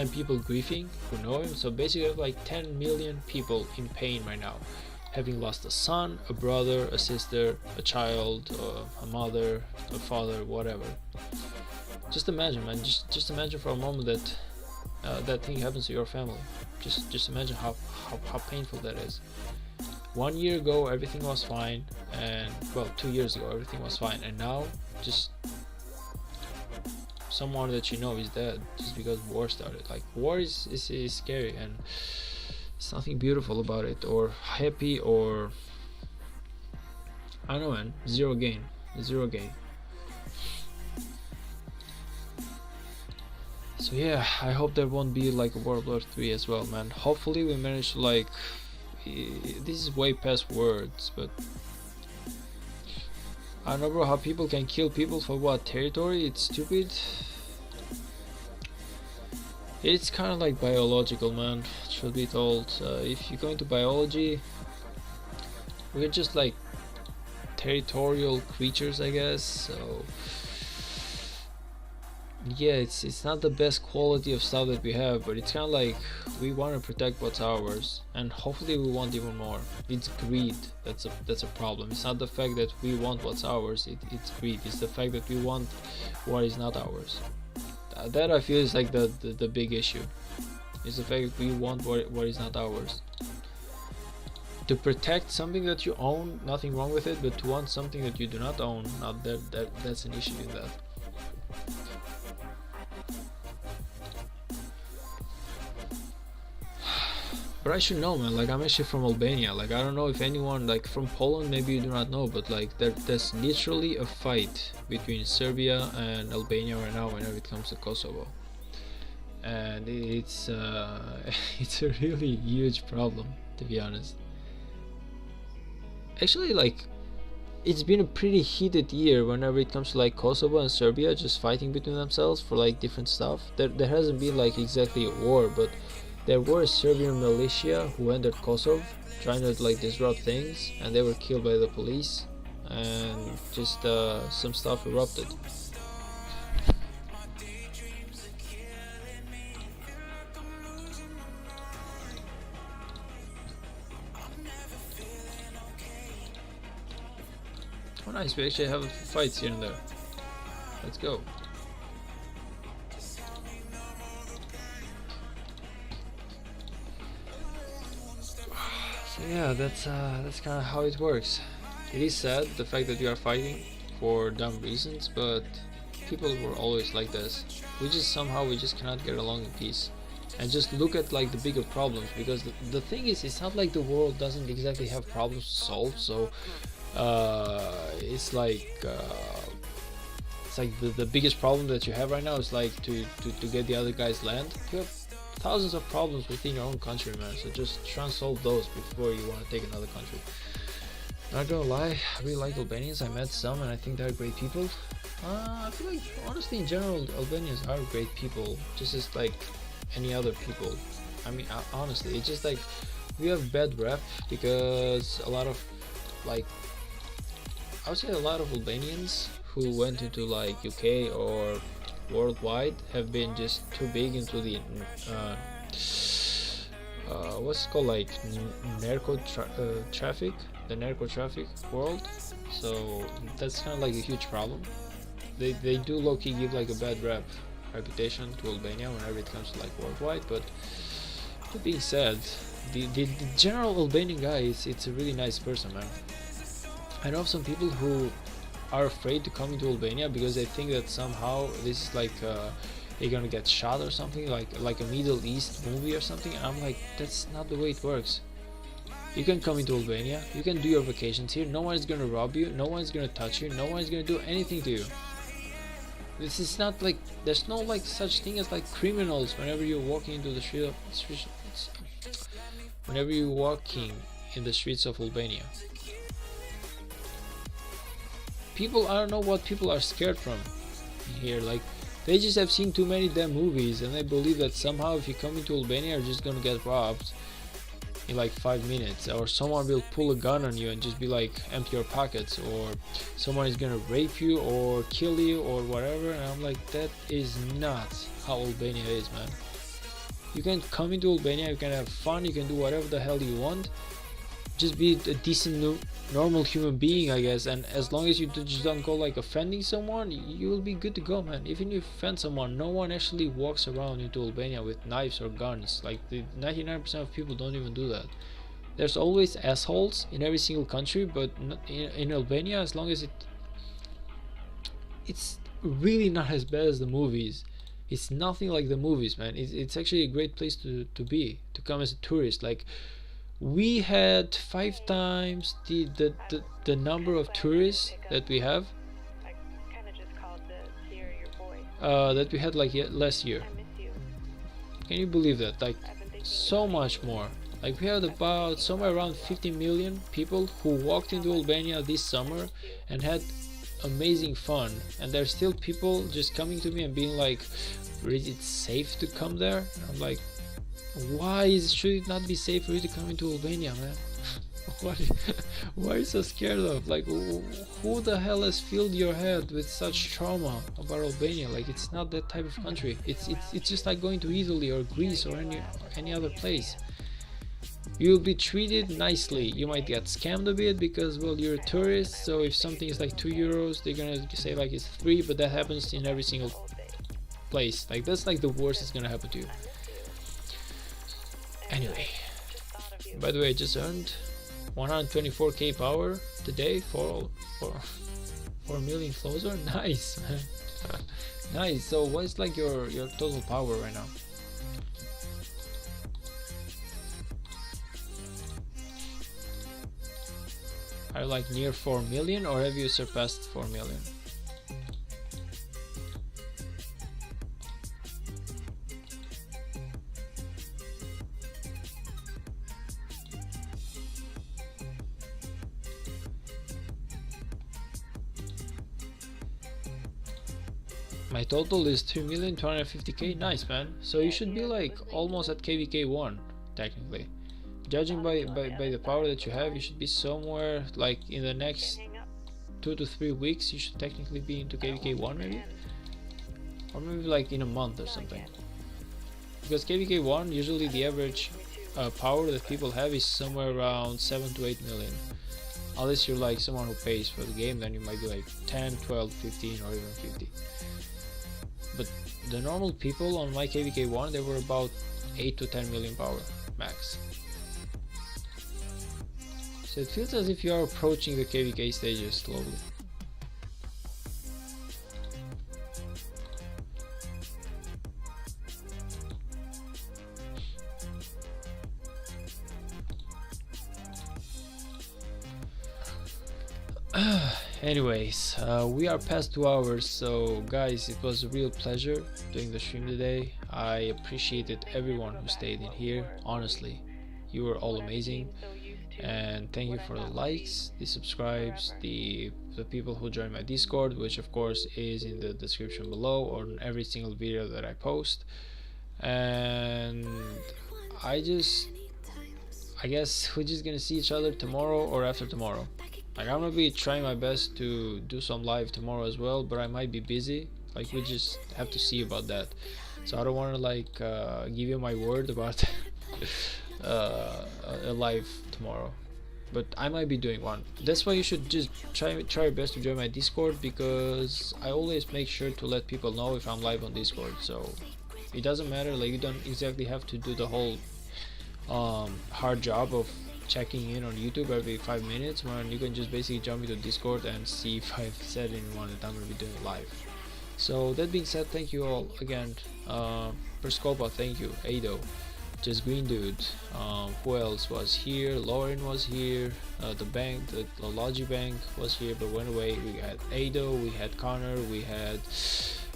people grieving who know him. So basically you have like 10 million people in pain right now, having lost a son, a brother, a sister, a child, a mother, a father, whatever. Just imagine, man. Just imagine for a moment that that thing happens to your family. Just imagine how painful that is. 1 year ago everything was fine, and well, 2 years ago everything was fine, and now just someone that you know is dead just because war started. Like, war is scary, and it's nothing beautiful about it or happy, or I don't know, man. Zero gain. So yeah, I hope there won't be like a World War III as well, man. Hopefully we manage to like, this is way past words, but I don't know, bro, how people can kill people for what? Territory? It's stupid. It's kind of like biological, man, should be told. If you go into biology, we're just like territorial creatures, I guess. So yeah, it's not the best quality of stuff that we have, but it's kind of like we want to protect what's ours, and hopefully we want even more. It's greed that's a problem. It's not the fact that we want what's ours, it's greed. It's the fact that we want what is not ours. That I feel is like the big issue. Is the fact that we want what is not ours. To protect something that you own, nothing wrong with it, but to want something that you do not own, now that's an issue in that. But I should know, man. Like, I'm actually from Albania. Like, I don't know if anyone like from Poland, maybe you do not know, but like there's literally a fight between Serbia and Albania right now whenever it comes to Kosovo, and it's it's a really huge problem, to be honest. Actually, like, it's been a pretty heated year whenever it comes to like Kosovo and Serbia just fighting between themselves for like different stuff. There hasn't been like exactly a war, but there were a Serbian militia who entered Kosovo trying to like disrupt things, and they were killed by the police, and just some stuff erupted. nice, we actually have fights here and there. Let's go. So yeah, that's kind of how it works. It is sad, the fact that we are fighting for dumb reasons, but people were always like this. We just cannot get along in peace. And just look at like the bigger problems, because the thing is, it's not like the world doesn't exactly have problems to solve. So it's like the biggest problem that you have right now is like to get the other guy's land. You have thousands of problems within your own country, man, so just try and solve those before you want to take another country. Not gonna lie, I really like Albanians. I met some and I think they're great people. I feel like honestly in general Albanians are great people, just as like any other people. I mean honestly, it's just like we have bad rep because a lot of like, I would say a lot of Albanians who went into like UK or worldwide have been just too big into the what's it called, like traffic, the narco traffic world. So that's kind of like a huge problem. They do low-key give like a bad reputation to Albania whenever it comes to like worldwide. But that being said, the general Albanian guy it's a really nice person, man. I know of some people who are afraid to come into Albania because they think that somehow this is like they're gonna get shot or something, like a Middle East movie or something. And I'm like, that's not the way it works. You can come into Albania, you can do your vacations here, no one is gonna rob you, no one is gonna touch you, no one is gonna do anything to you. This is not like, there's no like such thing as like criminals whenever you're walking into the whenever you're walking in the streets of Albania. People, I don't know what people are scared from here. Like, they just have seen too many damn movies and they believe that somehow if you come into Albania you're just gonna get robbed in like 5 minutes, or someone will pull a gun on you and just be like, empty your pockets, or someone is gonna rape you or kill you or whatever. And I'm like, that is not how Albania is, man. You can come into Albania, you can have fun, you can do whatever the hell you want, just be a decent normal human being, I guess. And as long as you just don't go like offending someone, you will be good to go, man. Even if you offend someone, no one actually walks around into Albania with knives or guns. Like, the 99% of people don't even do that. There's always assholes in every single country, but in Albania, as long as it's really not as bad as the movies. It's nothing like the movies, man. It's actually a great place to come as a tourist. Like, we had 5 times the number of tourists that we have that we had like last year. Can you believe that? Like, so much more. Like, we had about somewhere around 50 million people who walked into Albania this summer and had amazing fun. And there's still people just coming to me and being like, is it safe to come there? And I'm like, should it not be safe for you to come into Albania, man? Why are you so scared of? Like, who the hell has filled your head with such trauma about Albania? Like, it's not that type of country. It's just like going to Italy or Greece or any other place. You'll be treated nicely. You might get scammed a bit because, well, you're a tourist. So if something is like €2, they're gonna say like it's 3, but that happens in every single place. Like, that's like the worst that's gonna happen to you. Anyway, by the way, I just earned 124k power today for 4 million closer. Nice, man. Nice. So what's like your total power right now? Are you like near 4 million, or have you surpassed 4 million? My total is 2,250k. Nice, man. So you should be like almost at KVK 1 technically. Judging by the power that you have, you should be somewhere like in the next 2 to 3 weeks. You should technically be into KVK 1 maybe, or maybe like in a month or something. Because KVK 1, usually the average power that people have is somewhere around 7 to 8 million. unless you're like someone who pays for the game, then you might be like 10, 12, 15, or even 50. But the normal people on my KVK1, they were about 8 to 10 million power max. So it feels as if you are approaching the KVK stages slowly. Anyways, we are past 2 hours, so guys, it was a real pleasure doing the stream today. I appreciated everyone who stayed in here. Honestly, you were all amazing, and thank you for the likes, the subscribes, the people who joined my Discord, which of course is in the description below on every single video that I post. And I guess we're just gonna see each other tomorrow or after tomorrow. Like, I'm gonna be trying my best to do some live tomorrow as well, but I might be busy. Like, we just have to see about that. So I don't want to like give you my word about a live tomorrow, but I might be doing one. That's why you should just try your best to join my Discord, because I always make sure to let people know if I'm live on Discord. So it doesn't matter, like, you don't exactly have to do the whole hard job of checking in on YouTube every 5 minutes, when you can just basically jump into Discord and see if I've said anyone that I'm gonna be doing live. So that being said, thank you all again. Perscopa, thank you. Ado, Just Green Dude, who else was here? Lauren was here. The bank, the Logi Bank was here but went away. We had Ado, we had Connor, we had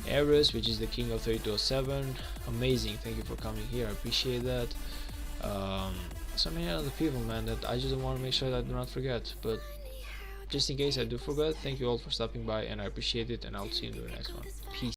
Eris, which is the king of 3207. Amazing, thank you for coming here, I appreciate that. So many other people, man, that I just want to make sure that I do not forget, but just in case I do forget, thank you all for stopping by, and I appreciate it, and I'll see you in the next one. Peace.